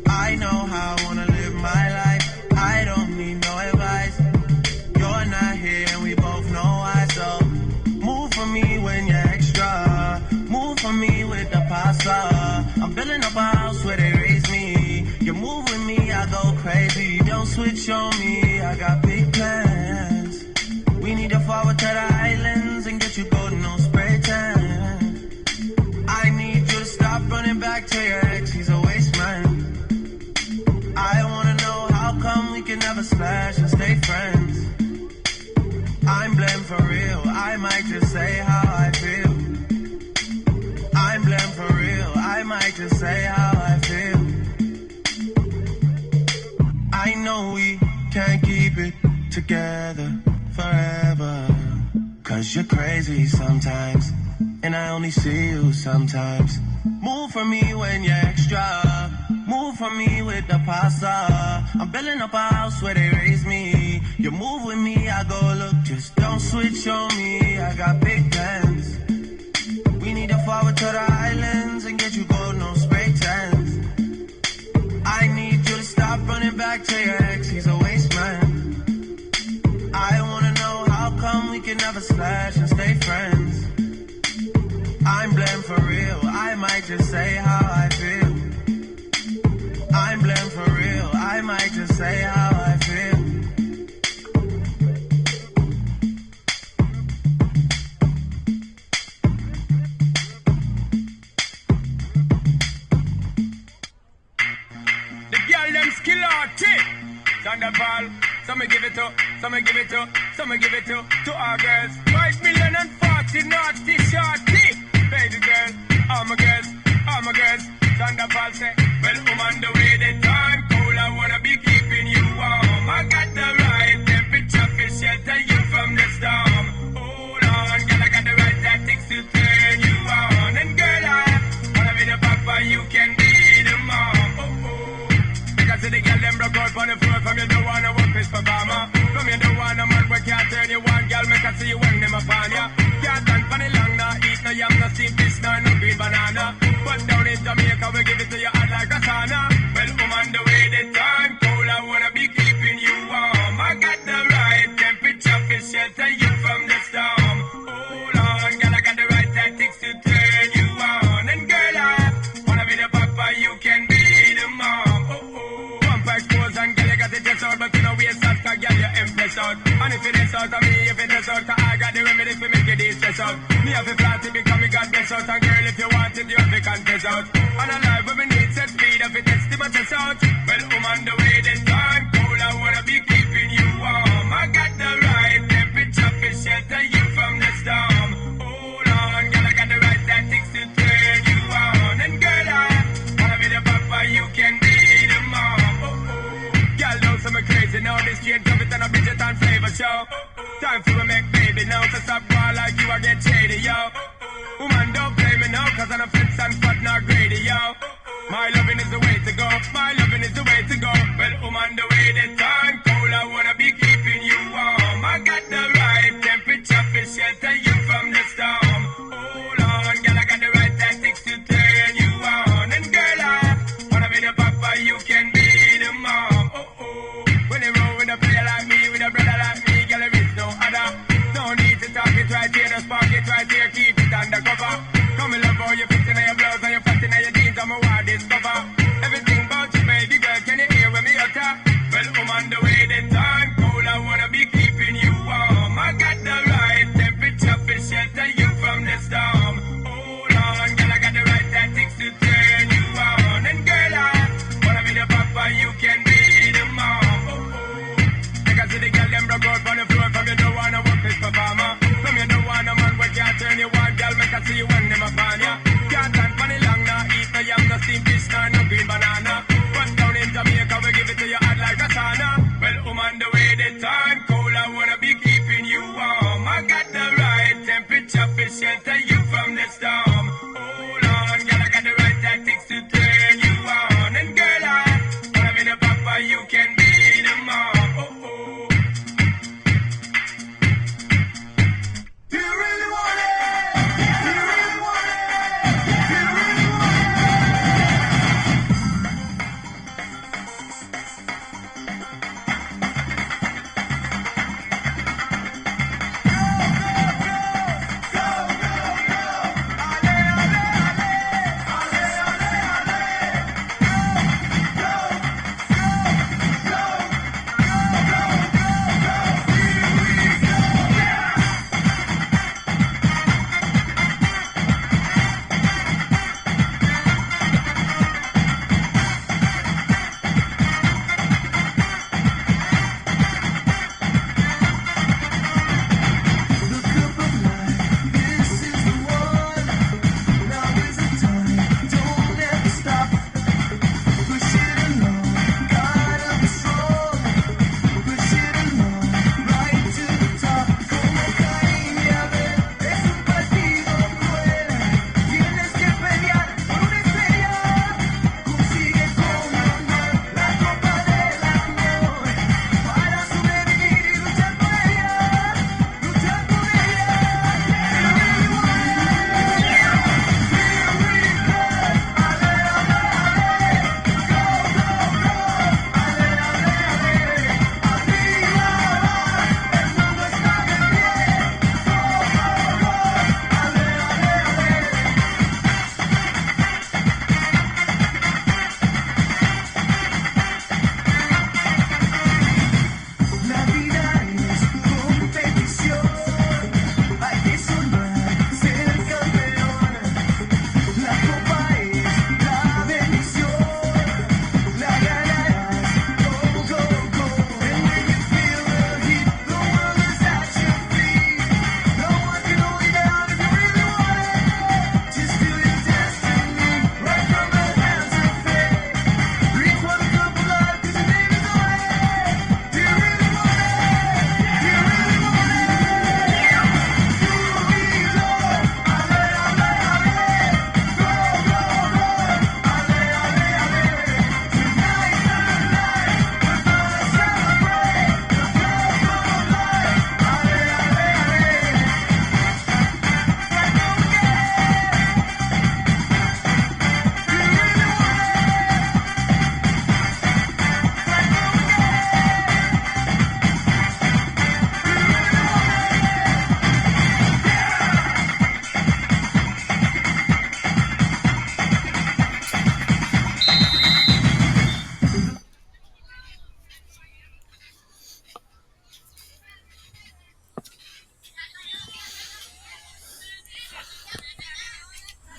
I know how I wanna live my life. I don't need no advice, you're not here and we both know why. So move for me when you're extra, move for me with the pasta. I'm building up a house where they raise me. You move with me, I go crazy. Don't switch on me, I got big plans. We need to forward to the islands and get you golden, no spray tan. I need you to stop running back to your ex, he's a waste man. I wanna know how come we can never smash and stay friends. I'm blamed for real, I might just say how I feel. I'm blamed for real, I might just say how I feel. I know we can't keep it together forever, cause you're crazy sometimes, and I only see you sometimes. Move for me when you're extra, move for me with the pasta. I'm building up a house where they raise me. You move with me, I go look, just don't switch on me. I got big plans. We need to forward to the islands and get you gold, no spray tans. I need you to stop running back to your ex, he's a waste man. I wanna know how come we can never smash and stay friends. I'm blamed for real, I might just say how I feel. I'm blamed for real, I might just say how I feel. The girl them skill arty. Thunderball, some give it to, some give it to, some give it to our girls. 5,040,000 naughty shorty. Baby girl, all my girls, all my girls. Thunderball say, well, on the way the time cold, I wanna be keeping you warm. I got the right temperature to shelter you from the storm. Hold on, girl, I got the right tactics to turn you on. And girl, I wanna be the papa, you can be the mom. Oh, oh. Because the girl them broke out on the floor. From you don't wanna work this performer. From you don't wanna man where can't turn you on. Girl, make I see you when them upon ya. Can't stand for the long, nah. Eat no yam, no steamed fish, no green banana. But down in Jamaica, we give it to you hot like a sauna. Well, on the way the time cold, I wanna be keeping you warm. I got the right temperature to shelter you from the storm. Hold on, girl, I got the right tactics to turn you on. And girl, I wanna be the papa, you can be the mom. Oh, oh. Pump expose and girl, you got the chest out, but you know we a soft, girl, you impress out. And if it is out of me, if it is out, I got the remedy to make it stress out. Me have a flat to become me God bless out. And girl, if you want it, you have to confess out. And alive when we need set speed, if it is to my chest out. Well, on the way this time cold, I wanna be keeping you warm. I got the right temperature to shelter you from the storm. Hold on, girl, I got the right tactics to turn you on. And girl, I wanna be the papa, you can be the mom. Oh, oh. Girl, don't say me crazy now. This straight of it and a Bridget and flavor show. Time for me make baby now. So stop going like you, I get shady, yo. Woman, don't play me now, cause I'm a fence and fat, not greedy, yo. My loving is the way to go, my loving is the way to go. Well, on the way the time cold, I wanna be keeping you warm. I got the right temperature to shelter you from the storm. Hold on, girl, I got the right tactics to turn you on. And girl, I wanna be the papa, you can be the mom. Oh, oh. When you roll with a player like me, with a brother like me, girl, there is no other. No need to talk it right here, just park it right here, keep it undercover. Come in love how you fit in your blouse and you fat in your jeans, I'm a wild discover. Everything about you, baby girl, can you hear when me utter? Well, I'm on the way, the time cold, I wanna be keeping you warm. I got the right temperature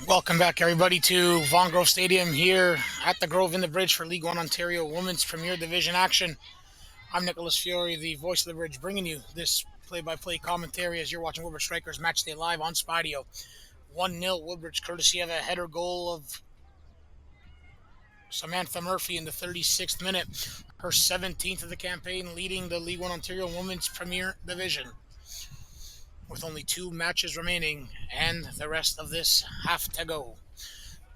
Welcome back, everybody, to Vaughan Grove Stadium here at the Grove in the Bridge for League One Ontario Women's Premier Division action. I'm Nicholas Fiore, the voice of the Bridge, bringing you this play-by-play commentary as you're watching Woodbridge Strikers match day live on Spydio. 1-0 Woodbridge, courtesy of a header goal of Samantha Murphy in the 36th minute, her 17th of the campaign, leading the League One Ontario Women's Premier Division. With only 2 matches remaining and the rest of this half to go.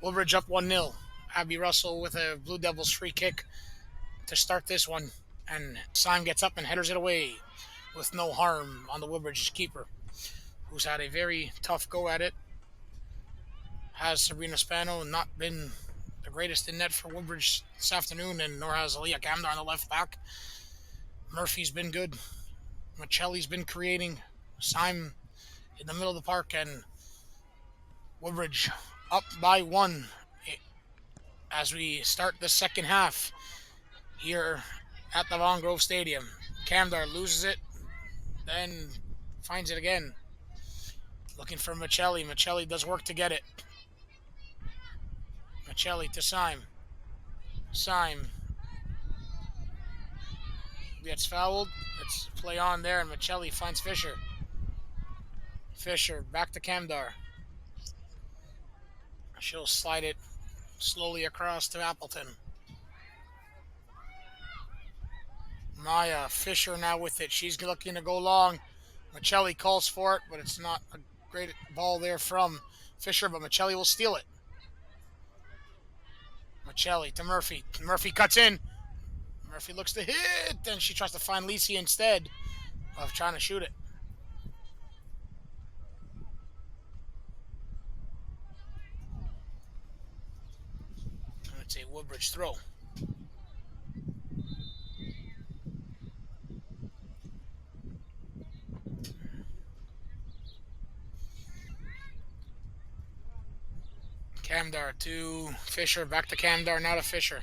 Woodbridge up 1-0. Abby Russell with a Blue Devils free kick to start this one. And Syme gets up and headers it away with no harm on the Woodbridge keeper, who's had a very tough go at it. Has Sabrina Spano not been the greatest in net for Woodbridge this afternoon, and nor has Aaliyah Kamdar on the left back. Murphy's been good. Michelli's been creating. Syme in the middle of the park, and Woodbridge up by 1 as we start the second half here at the Vaughan Grove Stadium. Kamdar loses it, then finds it again. Looking for Michelli. Michelli does work to get it. Michelli to Syme. Syme gets fouled. Let's play on there, and Michelli finds Fisher. Fisher back to Kamdar. She'll slide it slowly across to Appleton. Maya Fisher now with it. She's looking to go long. Michelli calls for it, but it's not a great ball there from Fisher, but Michelli will steal it. Michelli to Murphy. Murphy cuts in. Murphy looks to hit, and she tries to find Lisi instead of trying to shoot it. And it's a Woodbridge throw. Kamdar to Fisher, back to Kamdar, now to Fisher.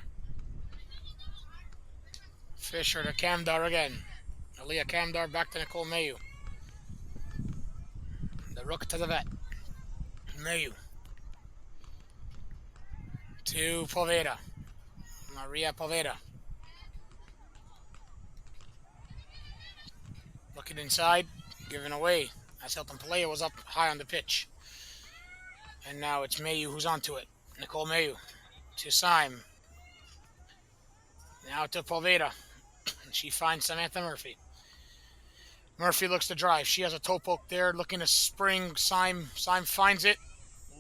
Fisher to Kamdar again. Aaliyah Kamdar back to Nicole Mayu. The rook to the vet. Mayu. To Poveda. Maria Poveda. Looking inside, giving away as Hilton Palea was up high on the pitch. And now it's Mayu who's onto it. Nicole Mayu to Syme. Now to Poveda. She finds Samantha Murphy. Murphy looks to drive. She has a toe poke there, looking to spring. Syme finds it,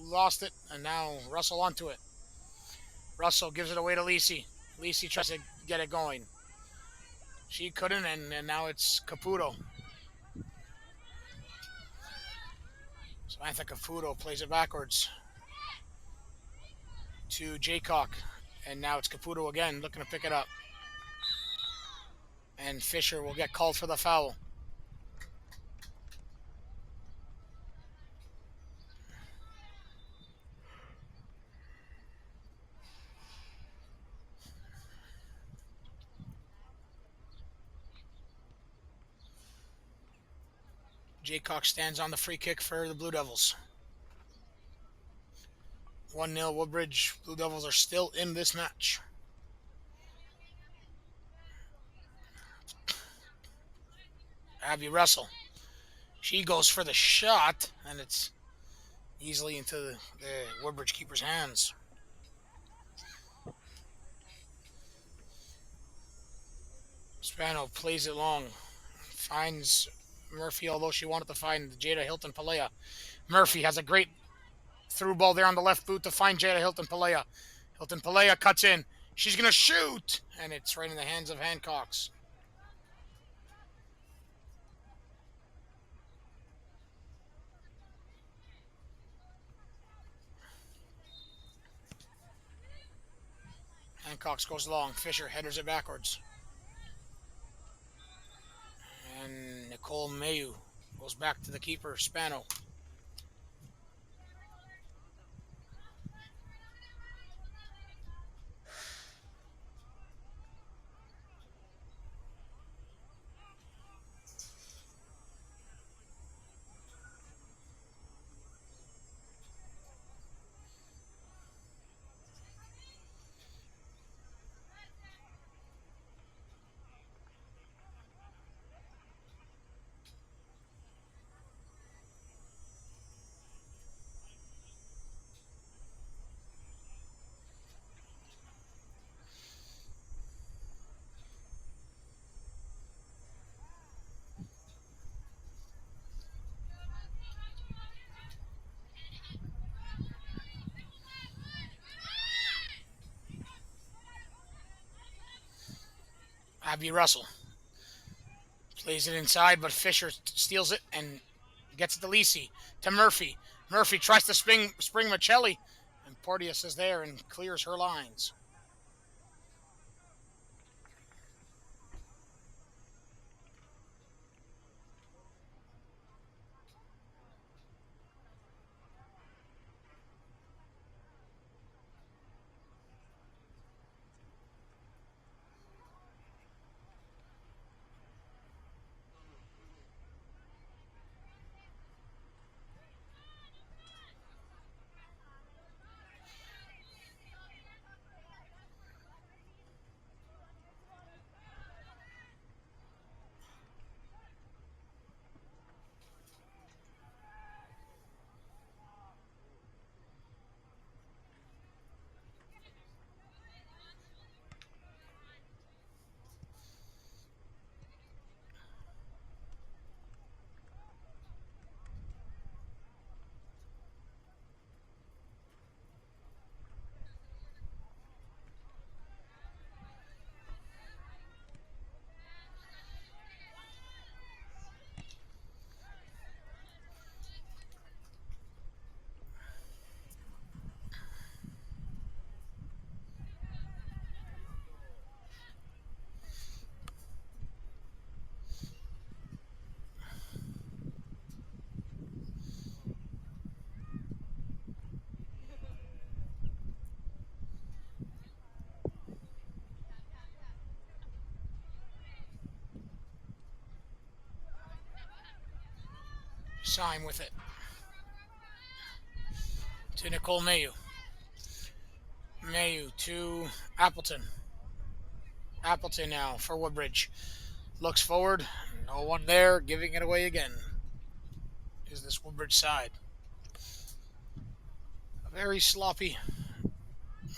lost it, and now Russell onto it. Russell gives it away to Lisi. Lisi tries to get it going. She couldn't, and now it's Caputo. Samantha Caputo plays it backwards to Jaycock, and now it's Caputo again, looking to pick it up. And Fisher will get called for the foul. Jaycock stands on the free kick for the Blue Devils. 1-0 Woodbridge. Blue Devils are still in this match. Abby Russell. She goes for the shot, and it's easily into the Woodbridge keeper's hands. Spano plays it long. Finds Murphy, although she wanted to find Jada Hilton Palea. Murphy has a great through ball there on the left boot to find Jada Hilton Palea. Hilton Palea cuts in. She's going to shoot, and it's right in the hands of Hancocks. Hancocks goes long. Fisher headers it backwards. And Nicole Mayu goes back to the keeper, Spano. Abby Russell plays it inside, but Fisher steals it and gets it to Lisi, to Murphy. Murphy tries to spring Michelli, and Porteous is there and clears her lines. Syme with it to Nicole Mayu. Mayu to Appleton. Appleton now for Woodbridge. Looks forward. No one there. Giving it away again. Is this Woodbridge side. A very sloppy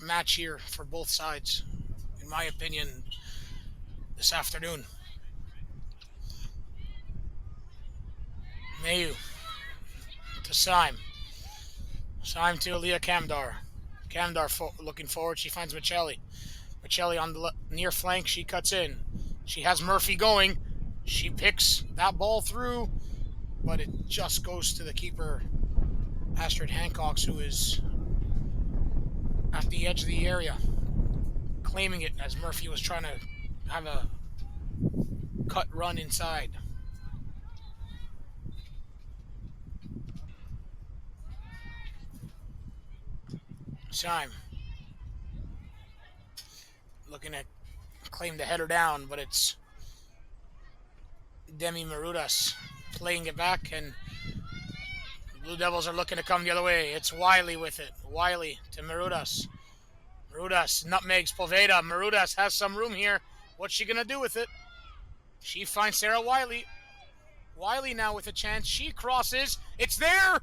match here for both sides, in my opinion, this afternoon. Mayu to Syme. Syme to Aaliyah Kamdar. Kamdar looking forward. She finds Michelli. Michelli on the near flank. She cuts in. She has Murphy going. She picks that ball through, but it just goes to the keeper, Astrid Hancocks, who is at the edge of the area, claiming it as Murphy was trying to have a cut run inside. Syme looking to claim the header down, but it's Demi Marudas playing it back, and Blue Devils are looking to come the other way. It's Wiley with it. Wiley to Marudas. Marudas nutmegs Poveda. Marudas has some room here. What's she going to do with it? She finds Sarah Wiley. Wiley now with a chance. She crosses. It's there!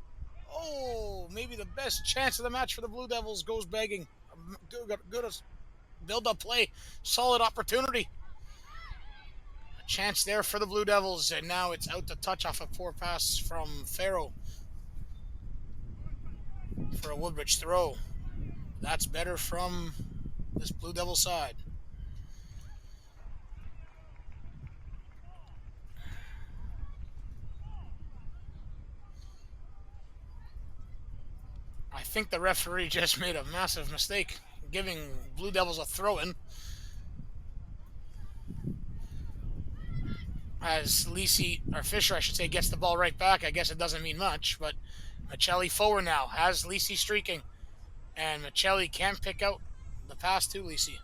Oh, maybe the best chance of the match for the Blue Devils goes begging. Good build-up play. Solid opportunity. A chance there for the Blue Devils, and now it's out to touch off a poor pass from Farrow for a Woodbridge throw. That's better from this Blue Devil side. I think the referee just made a massive mistake giving Blue Devils a throw-in, as Fisher, I should say, gets the ball right back. I guess it doesn't mean much, but Michelli forward now, has Lisi streaking, and Michelli can't pick out the pass to Lisi.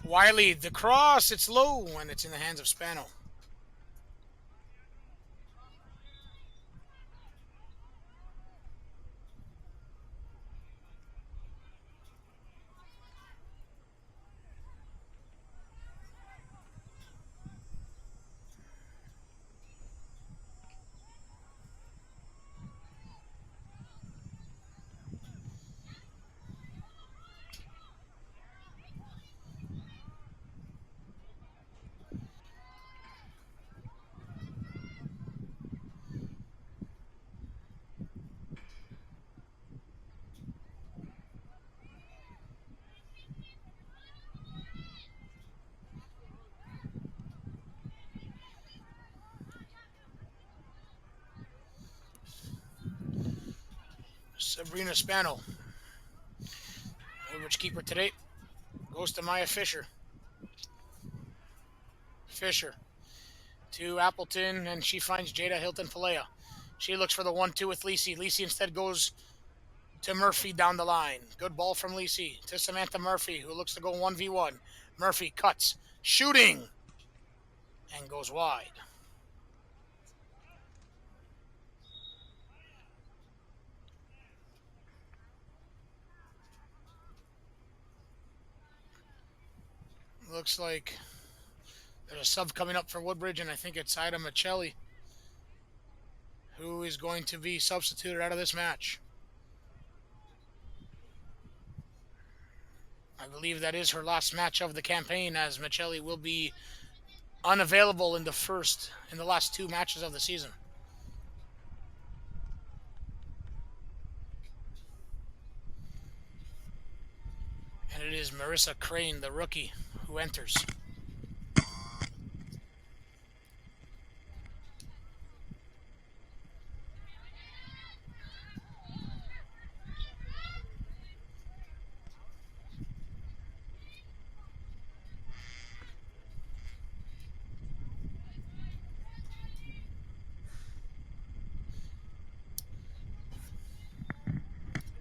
Wiley, the cross, it's low, and it's in the hands of Spano. Sabrina Spano, Woodbridge keeper today, goes to Maya Fisher. Fisher to Appleton, and she finds Jada Hilton Palea. She looks for the 1-2 with Lisi. Lisi instead goes to Murphy down the line. Good ball from Lisi to Samantha Murphy, who looks to go 1v1. Murphy cuts, shooting, and goes wide. Looks like there's a sub coming up for Woodbridge, and I think it's Ida Michelli, who is going to be substituted out of this match. I believe that is her last match of the campaign, as Michelli will be unavailable in the last 2 matches of the season. And it is Marissa Crane, the rookie, who enters.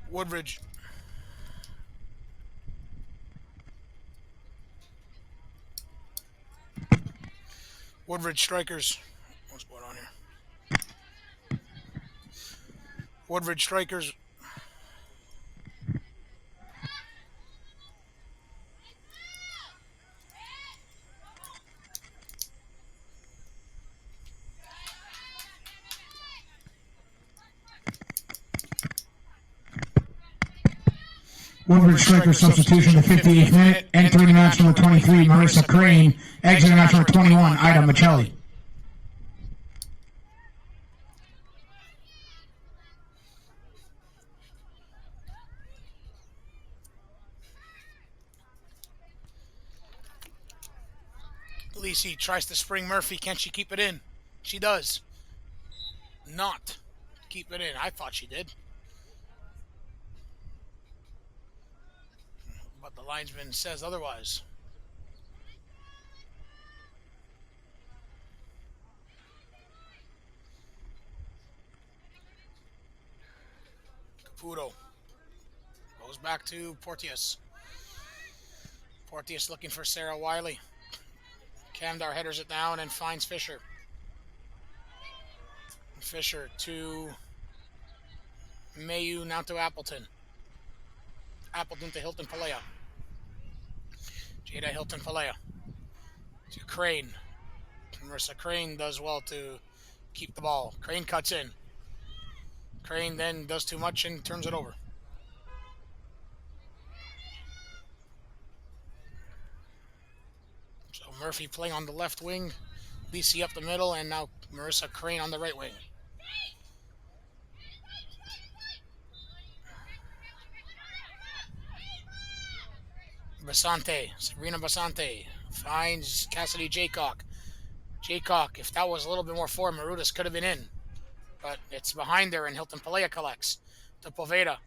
Woodbridge. Woodbridge Strikers. What's going on here? Woodbridge Strikers. Woodbridge striker substitution, the 58th minute. Entering the match number 23, Marissa Crane. Exiting match number 21, Ida Michelli. Lisi tries to spring Murphy. Can she keep it in? She does. Not keep it in. I thought she did. But the linesman says otherwise. Caputo goes back to Porteous. Porteous looking for Sarah Wiley. Camdar headers it down and finds Fisher. Fisher to Mayu, now to Appleton. Appleton to Hilton Palea. Jada Hilton Palea to Crane. Marissa Crane does well to keep the ball. Crane cuts in. Crane then does too much and turns it over. So Murphy playing on the left wing, Lisi up the middle, and now Marissa Crane on the right wing. Basante, Sabrina Basante finds Cassidy Jaycock. Jaycock, if that was a little bit more forward, Marudas could have been in. But it's behind her, and Hilton Palea collects to Poveda.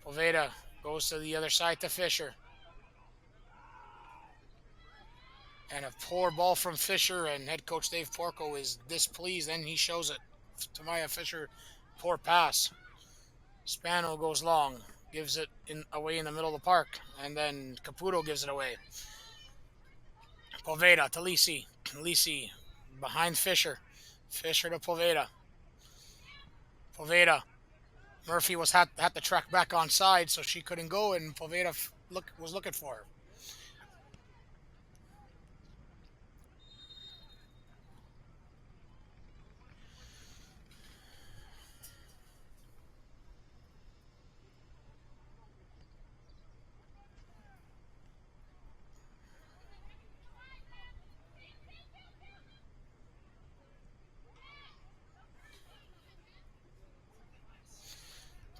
Poveda goes to the other side to Fisher. And a poor ball from Fisher, and head coach Dave Porco is displeased, and he shows it to Maya Fisher. Poor pass. Spano goes long, gives it away in the middle of the park, and then Caputo gives it away. Poveda to Lisi. Lisi behind Fisher. Fisher to Poveda. Poveda. Murphy had to track back on side, so she couldn't go, and Poveda was looking for her.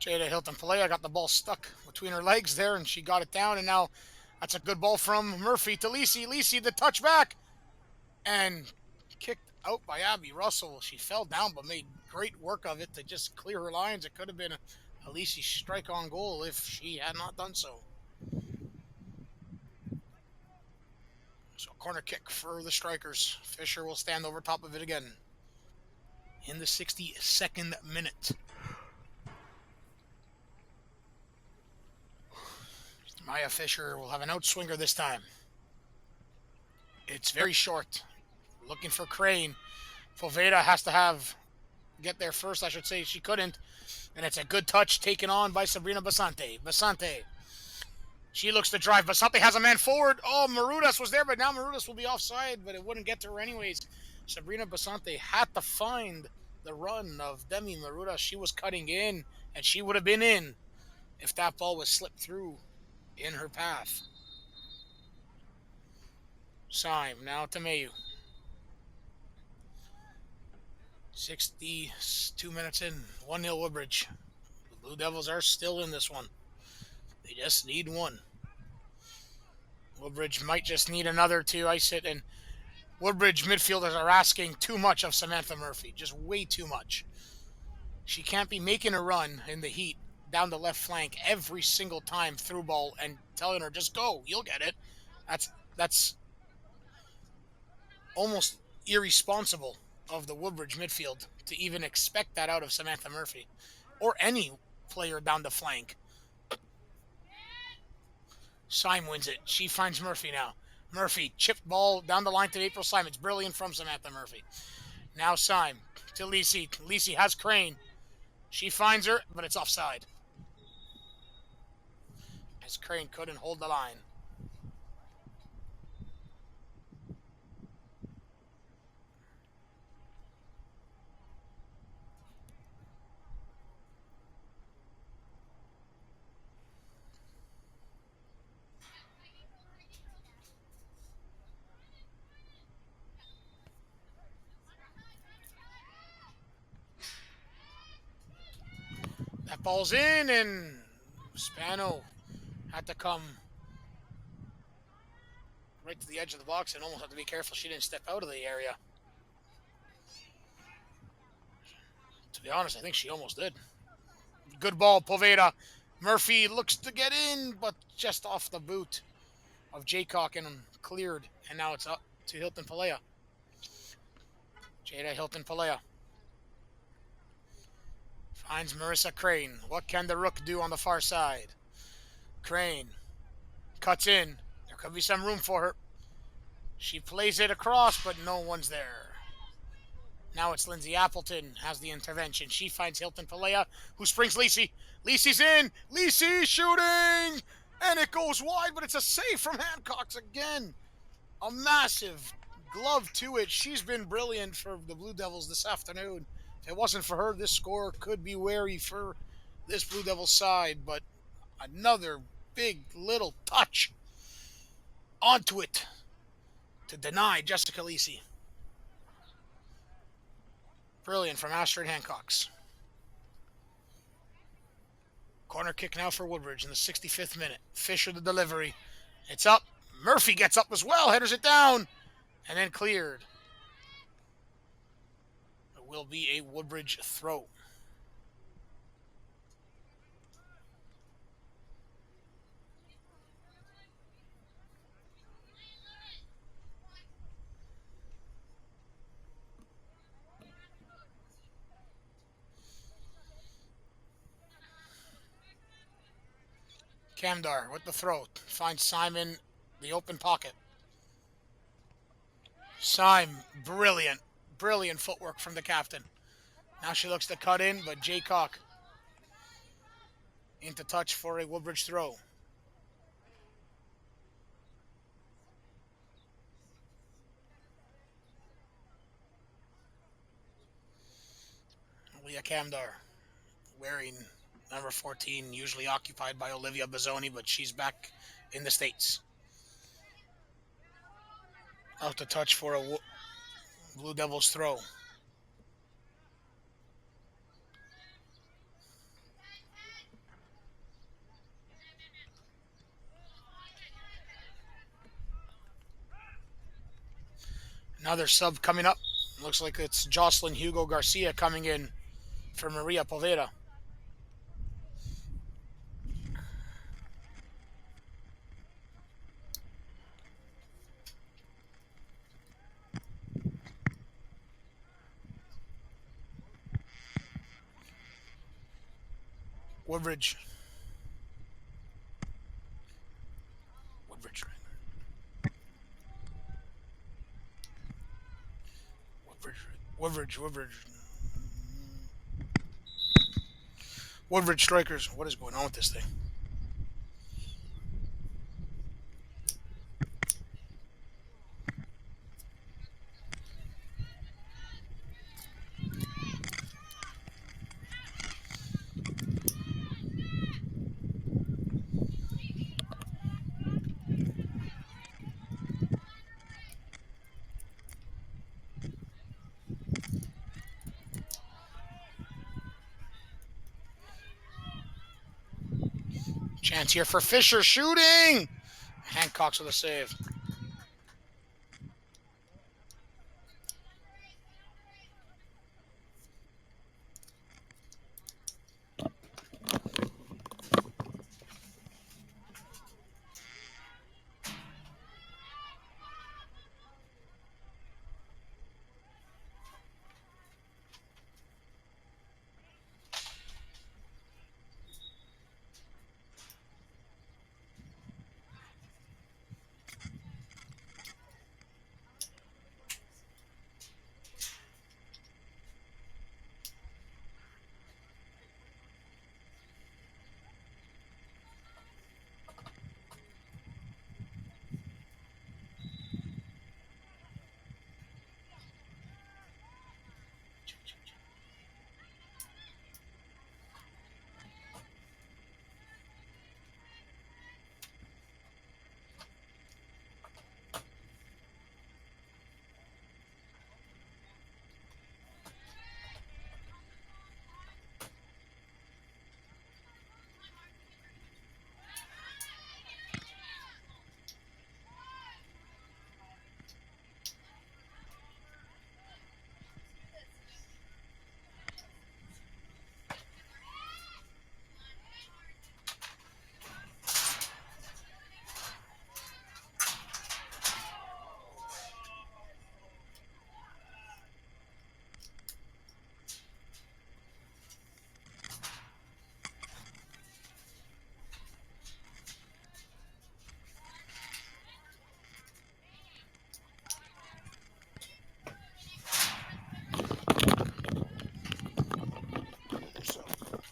Jada Hilton Palea got the ball stuck between her legs there, and she got it down, and now that's a good ball from Murphy to Lisi. Lisi, the touchback, and kicked out by Abby Russell. She fell down, but made great work of it to just clear her lines. It could have been Khaleesi strike on goal if she had not done so. So corner kick for the strikers. Fisher will stand over top of it again. In the 62nd minute. Maya Fisher will have an outswinger this time. It's very short. Looking for Crane. Poveda has to get there first, I should say. She couldn't. And it's a good touch taken on by Sabrina Basante. Basante. She looks to drive. Basante has a man forward. Oh, Marudas was there, but now Marudas will be offside, but it wouldn't get to her anyways. Sabrina Basante had to find the run of Demi Marudas. She was cutting in, and she would have been in if that ball was slipped through in her path. Syme now to Mayu. 62 minutes in. 1-0 Woodbridge. The Blue Devils are still in this one. They just need one. Woodbridge might just need another to ice it, and Woodbridge midfielders are asking too much of Samantha Murphy. Just way too much. She can't be making a run in the heat down the left flank every single time through ball and telling her, just go, you'll get it. That's almost irresponsible of the Woodbridge midfield to even expect that out of Samantha Murphy or any player down the flank. Syme wins it. She finds Murphy now. Murphy, chipped ball down the line to April Syme. It's brilliant from Samantha Murphy. Now Syme to Lisi. Lisi has Crane. She finds her, but it's offside. As Crane couldn't hold the line. That ball's in, and Spano had to come right to the edge of the box and almost had to be careful she didn't step out of the area. To be honest, I think she almost did. Good ball, Poveda. Murphy looks to get in, but just off the boot of Jaycock and cleared. And now it's up to Hilton Palea. Jada Hilton Palea finds Marissa Crane. What can the Rook do on the far side? Crane cuts in. There could be some room for her. She plays it across, but no one's there. Now it's Lindsay Appleton has the intervention. She finds Hilton Palea, who springs Lisi. Lisi's in. Lisi shooting! And it goes wide, but it's a save from Hancock's again. A massive glove to it. She's been brilliant for the Blue Devils this afternoon. If it wasn't for her, this score could be wary for this Blue Devils side, but another big little touch onto it to deny Jessica Lisi. Brilliant from Astrid Hancocks. Corner kick now for Woodbridge in the 65th minute. Fisher the delivery. It's up. Murphy gets up as well, headers it down, and then cleared. It will be a Woodbridge throw. Camdar with the throw. Finds Simon the open pocket. Syme, brilliant. Brilliant footwork from the captain. Now she looks to cut in, but Jaycock into touch for a Woodbridge throw. Leah Camdar wearing number 14, usually occupied by Olivia Bazzoni, but she's back in the States. Out to touch for a Blue Devils throw. Another sub coming up. Looks like it's Jocelyn Hugo Garcia coming in for Maria Poveda. Woodbridge. Woodbridge striker. Woodbridge. Woodbridge strikers. What is going on with this thing? Chance here for Fisher shooting. Hancock's with a save.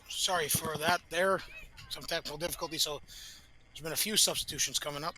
Sorry for that there. Some technical difficulty, so there's been a few substitutions coming up.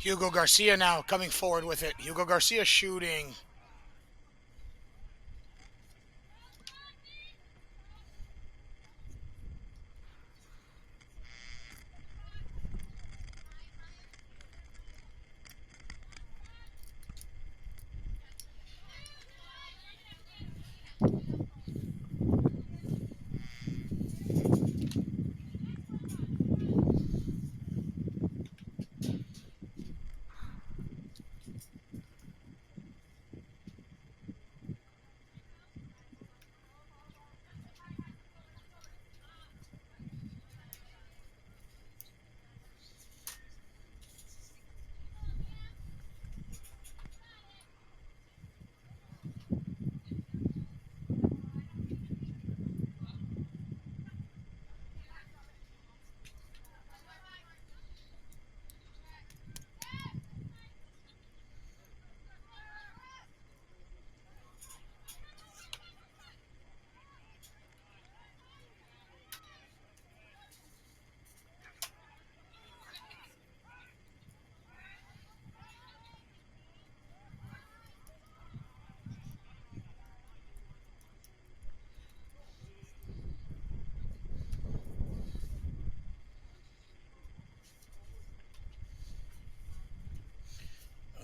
Hugo Garcia now coming forward with it. Hugo Garcia shooting.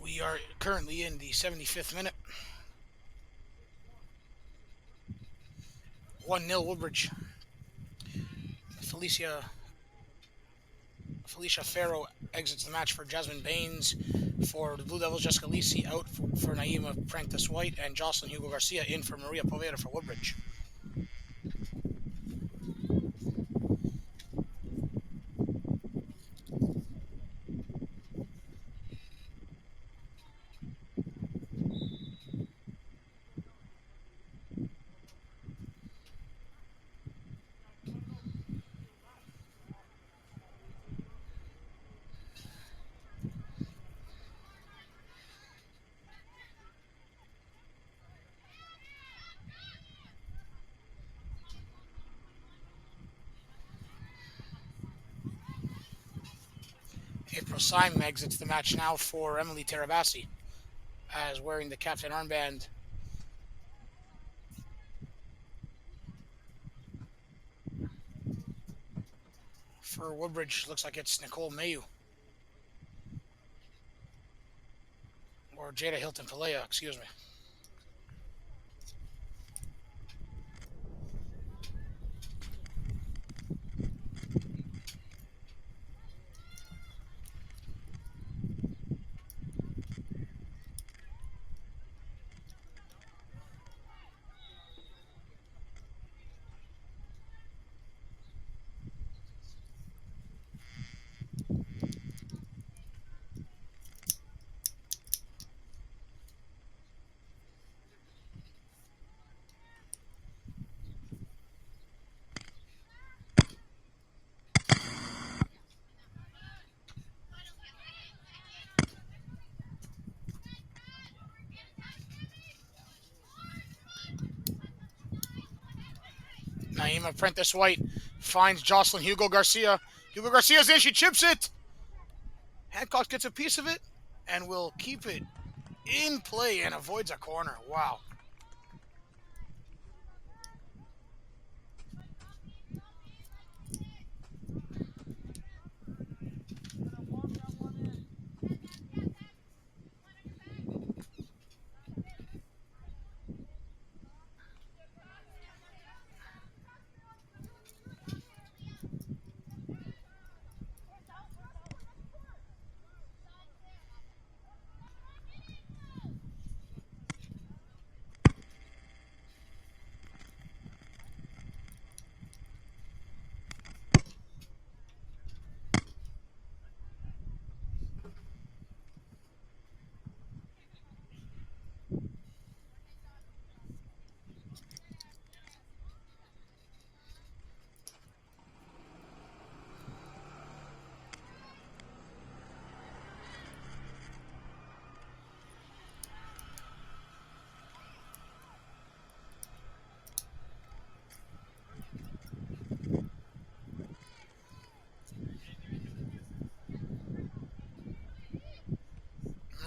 We are currently in the 75th minute. 1-0 Woodbridge. Felicia Farrow exits the match for Jasmine Baines. For the Blue Devils, Jessica Lisi out for Naima Prentice White, and Jocelyn Hugo Garcia in for Maria Poveda for Woodbridge. April Simon exits the match now for Emily Terabassi, as wearing the captain armband. For Woodbridge, looks like it's Nicole Mayu. Or Jada Hilton Palea, excuse me. Naima Prentice White finds Jocelyn Hugo Garcia. Hugo Garcia's in, she chips it. Hancock gets a piece of it and will keep it in play and avoids a corner. Wow.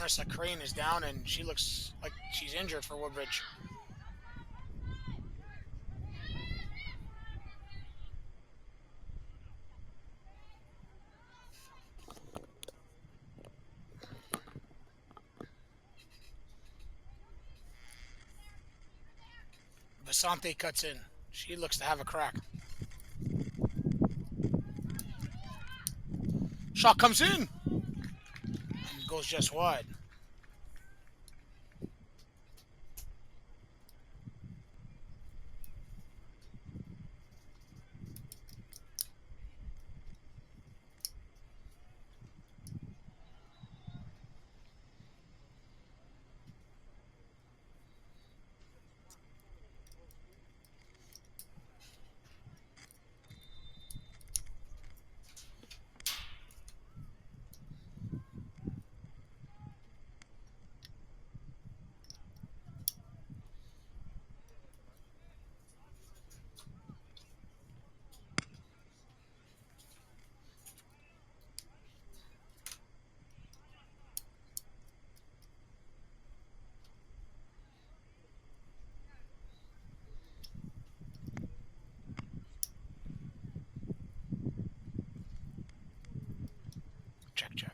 Marissa Crane is down, and she looks like she's injured for Woodbridge. Basante cuts in. She looks to have a crack. Shot comes in and goes just wide. Check, check.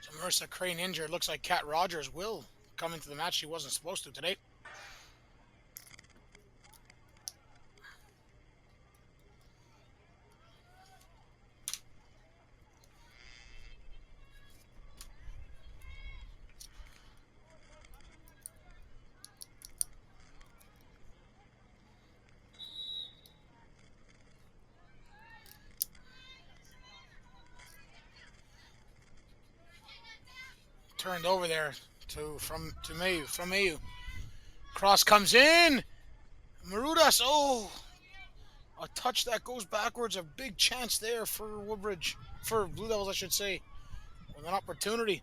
So Marissa Crane injured. Looks like Kat Rogers will come into the match. She wasn't supposed to today. Turned over there from Mayu. Cross comes in. Marudas. Oh, a touch that goes backwards. A big chance there for Woodbridge, for Blue Devils, I should say, with an opportunity.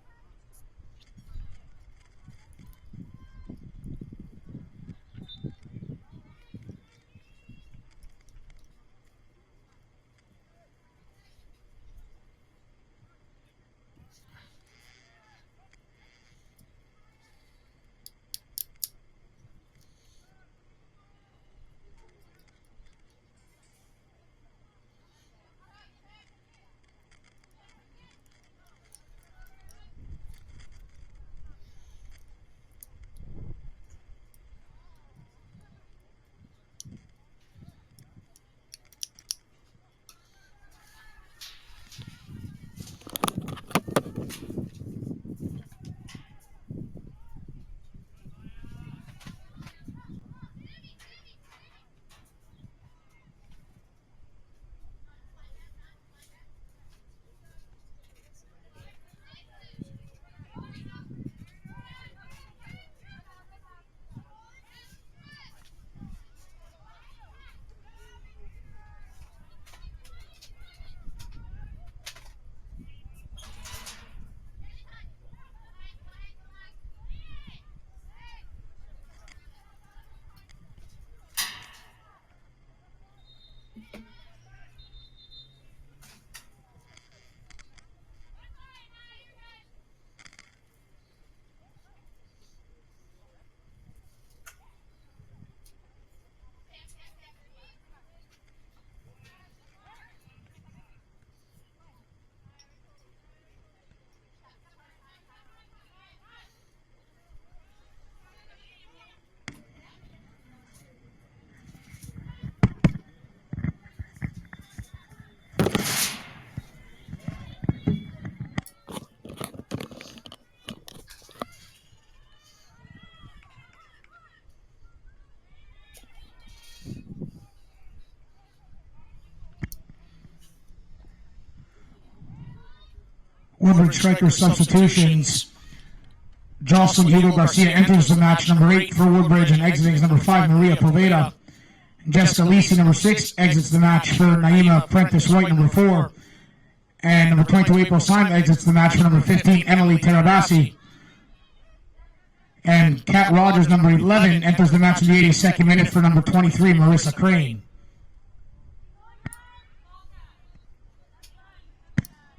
Woodbridge striker substitutions. Jocelyn Hugo Garcia enters the match, number 8 for Woodbridge, and exiting is number 5, Maria Poveda. Jessica Lisi, number 6, exits the match for Naima Prentice White, number 4. And number 22, April Simon, exits the match for number 15, Emily Terabassi. And Kat Rogers, number 11, enters the match in the 82nd minute for number 23, Marissa Crane.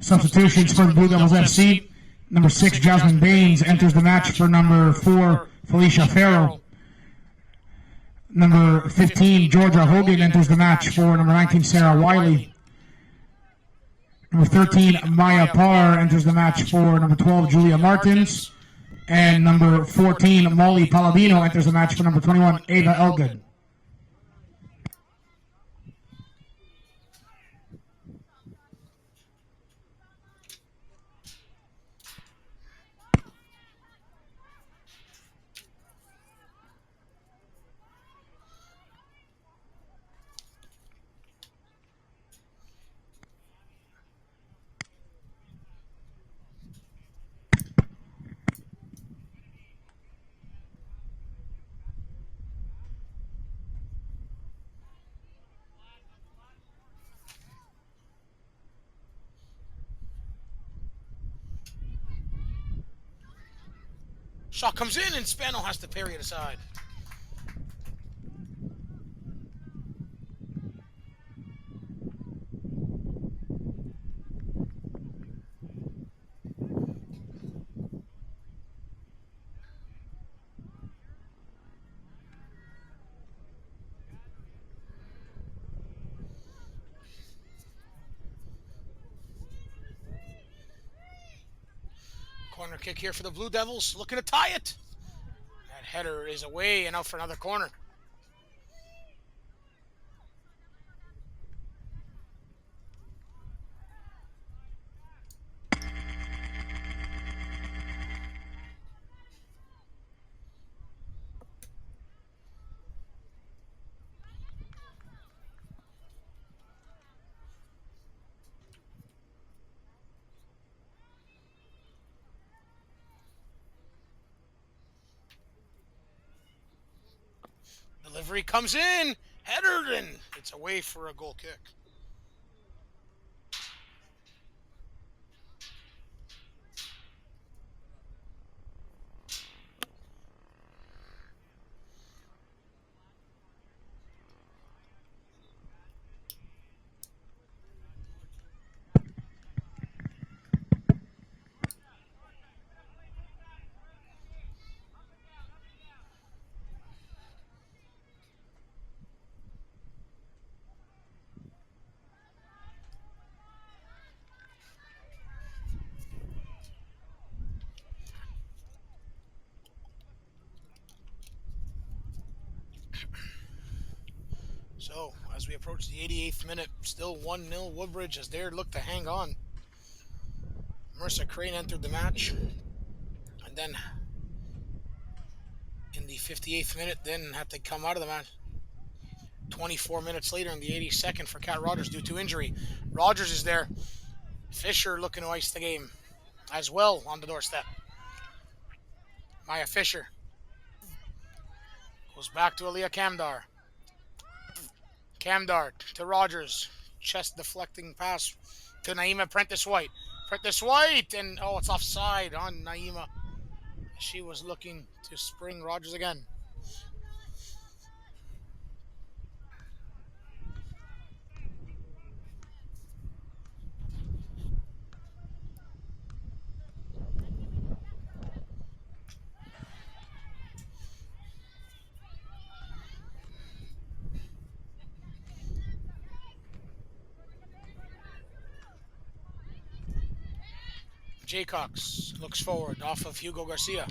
Substitutions for the Blue Devils FC. Number 6, Jasmine Baines, enters the match for number 4, Felicia Farrell. Number 15, Georgia Hogan, enters the match for number 19, Sarah Wiley. Number 13, Maya Parr, enters the match for number 12, Julia Martins. And number 14, Molly Palladino, enters the match for number 21, Ava Elgood. Shot comes in and Spano has to parry it aside. Corner kick here for the Blue Devils, looking to tie it. That header is away and out for another corner. Delivery comes in, header, and it's away for a goal kick. So, as we approach the 88th minute, still 1-0 Woodbridge as they look to hang on. Marissa Crane entered the match. And then, in the 58th minute, then had to come out of the match. 24 minutes later in the 82nd for Kat Rogers due to injury. Rogers is there. Fisher looking to ice the game as well on the doorstep. Maya Fisher goes back to Aaliyah Kamdar. Kamdar to Rogers. Chest deflecting pass to Naima Prentice White. Prentice White, and oh, it's offside on Naima. She was looking to spring Rogers again. Jaycox looks forward off of Hugo Garcia.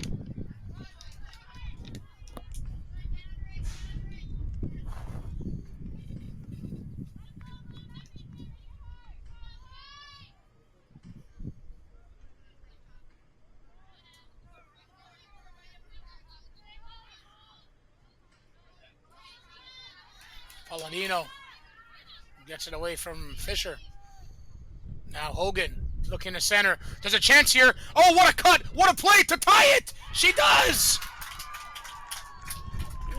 Palladino gets it away from Fisher. Now Hogan. Looking to center. There's a chance here. Oh, what a cut! What a play to tie it! She does!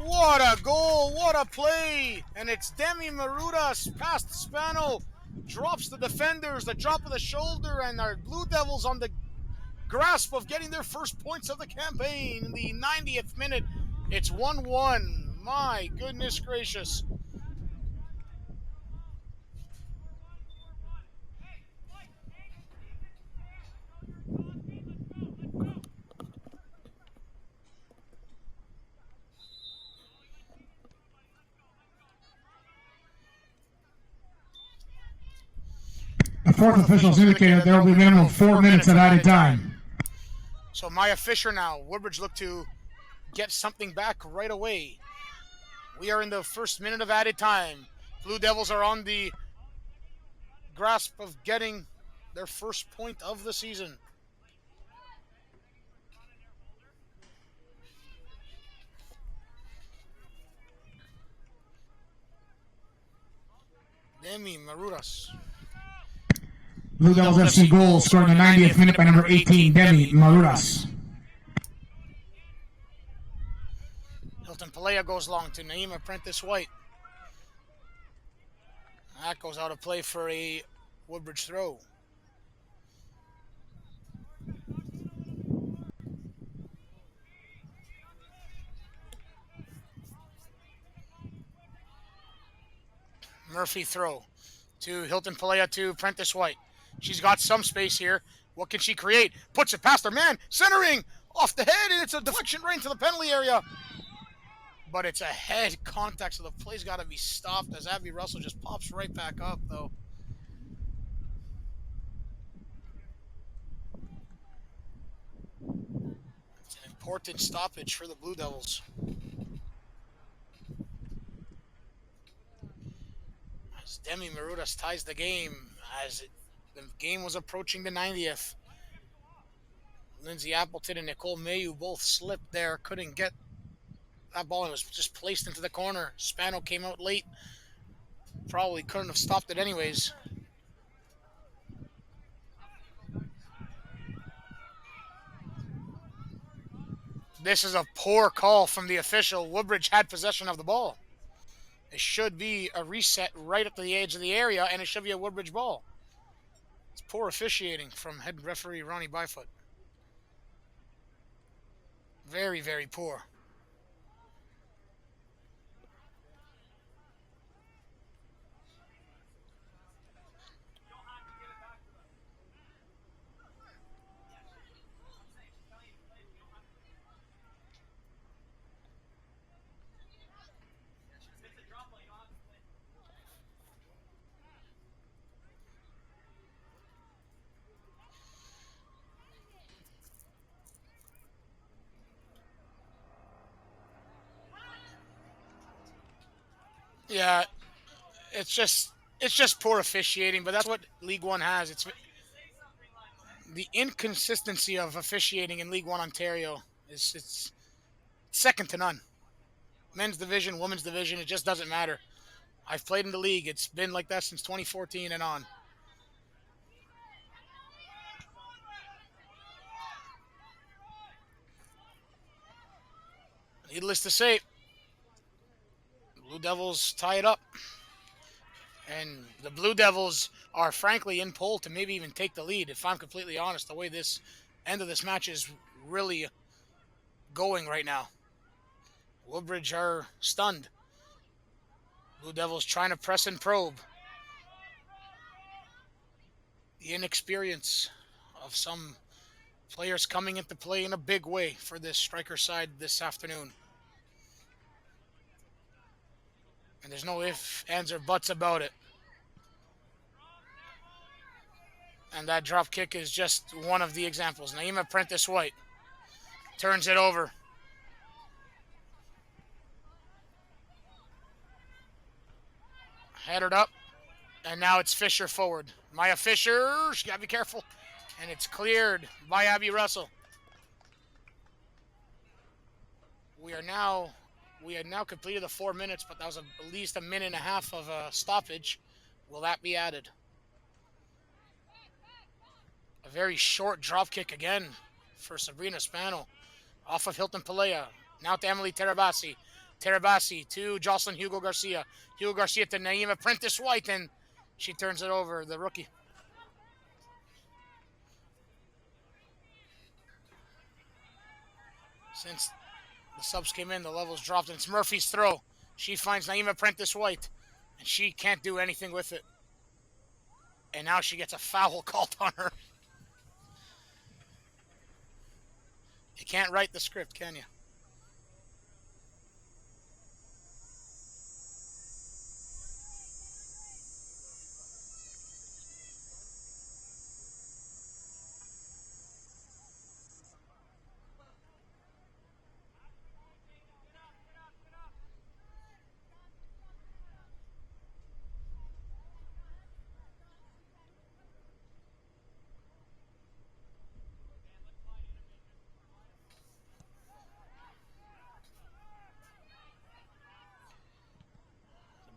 What a goal! What a play! And it's Demi Marudas past Spano. Drops the defenders, the drop of the shoulder, and our Blue Devils on the grasp of getting their first points of the campaign in the 90th minute. It's 1-1. My goodness gracious. The fourth officials indicated there will be a minimum of 4 minutes of added time. So Maya Fisher now. Woodbridge look to get something back right away. We are in the first minute of added time. Blue Devils are on the grasp of getting their first point of the season. Demi Marudas. Blue Devils FC goal scored in the 90th minute by number 18, Demi Marudas. Hilton Pelea goes long to Naima Prentice White. That goes out of play for a Woodbridge throw. Murphy throw to Hilton Pelea to Prentice White. She's got some space here. What can she create? Puts it past her man. Centering off the head, and it's a deflection right into the penalty area. But it's a head contact, so the play's got to be stopped as Abby Russell just pops right back up, though. It's an important stoppage for the Blue Devils. As Demi Marudas ties the game as the game was approaching the 90th. Lindsay Appleton and Nicole Mayu both slipped there, couldn't get that ball, and it was just placed into the corner. Spano came out late. Probably couldn't have stopped it anyways. This is a poor call from the official. Woodbridge had possession of the ball. It should be a reset right at the edge of the area, and it should be a Woodbridge ball. It's poor officiating from head referee Ronnie Byfoot. Very, very poor. Yeah, it's just poor officiating, but that's what League One has. It's the inconsistency of officiating in League One Ontario it's second to none. Men's division, women's division, it just doesn't matter. I've played in the league. It's been like that since 2014 and on. Needless to say, Blue Devils tie it up. And the Blue Devils are frankly in pole to maybe even take the lead, if I'm completely honest, the way this end of this match is really going right now. Woodbridge are stunned. Blue Devils trying to press and probe. The inexperience of some players coming into play in a big way for this striker side this afternoon. And there's no ifs, ands, or buts about it. And that drop kick is just one of the examples. Naima Prentice White turns it over. Headed up. And now it's Fisher forward. Maya Fisher, she got to be careful. And it's cleared by Abby Russell. We had now completed the 4 minutes, but that was at least a minute and a half of a stoppage. Will that be added? A very short drop kick again for Sabrina Spano. Off of Hilton Pelea. Now to Emily Terabasi. Terabasi to Jocelyn Hugo Garcia. Hugo Garcia to Naima Prentice White, and she turns it over, the rookie. Since the subs came in, the levels dropped, and it's Murphy's throw. She finds Naima Prentice White, and she can't do anything with it. And now she gets a foul called on her. You can't write the script, can you?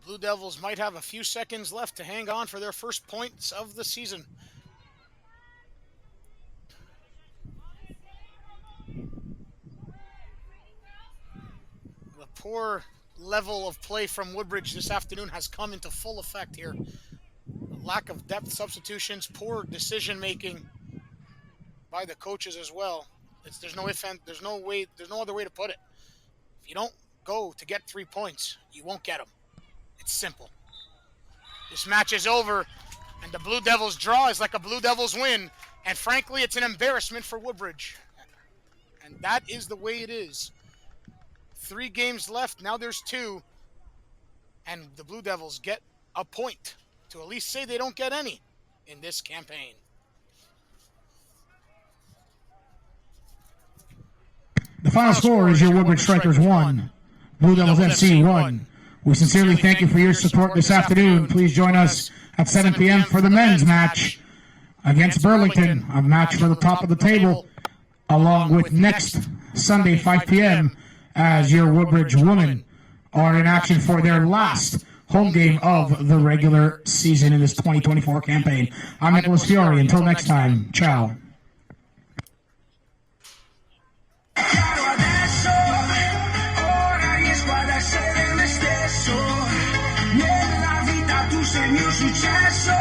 Blue Devils might have a few seconds left to hang on for their first points of the season. The poor level of play from Woodbridge this afternoon has come into full effect here. Lack of depth substitutions, poor decision making by the coaches as well. There's no other way to put it. If you don't go to get 3 points, you won't get them. It's simple. This match is over, and the Blue Devils draw is like a Blue Devils win, and frankly, it's an embarrassment for Woodbridge. And that is the way it is. 3 games left, now there's 2, and the Blue Devils get a point to at least say they don't get any in this campaign. The final score is your Woodbridge Strikers 1, Blue Devils FC 1. We sincerely thank you for your support this afternoon. Please join us at 7 p.m. for the men's match against Burlington, a match for the top of the table, along with next Sunday, 5 p.m., as your Woodbridge women are in action for their last home game of the regular season in this 2024 campaign. I'm Nicholas Fiore. Until next time, ciao. Nella vita tu sei il mio successo.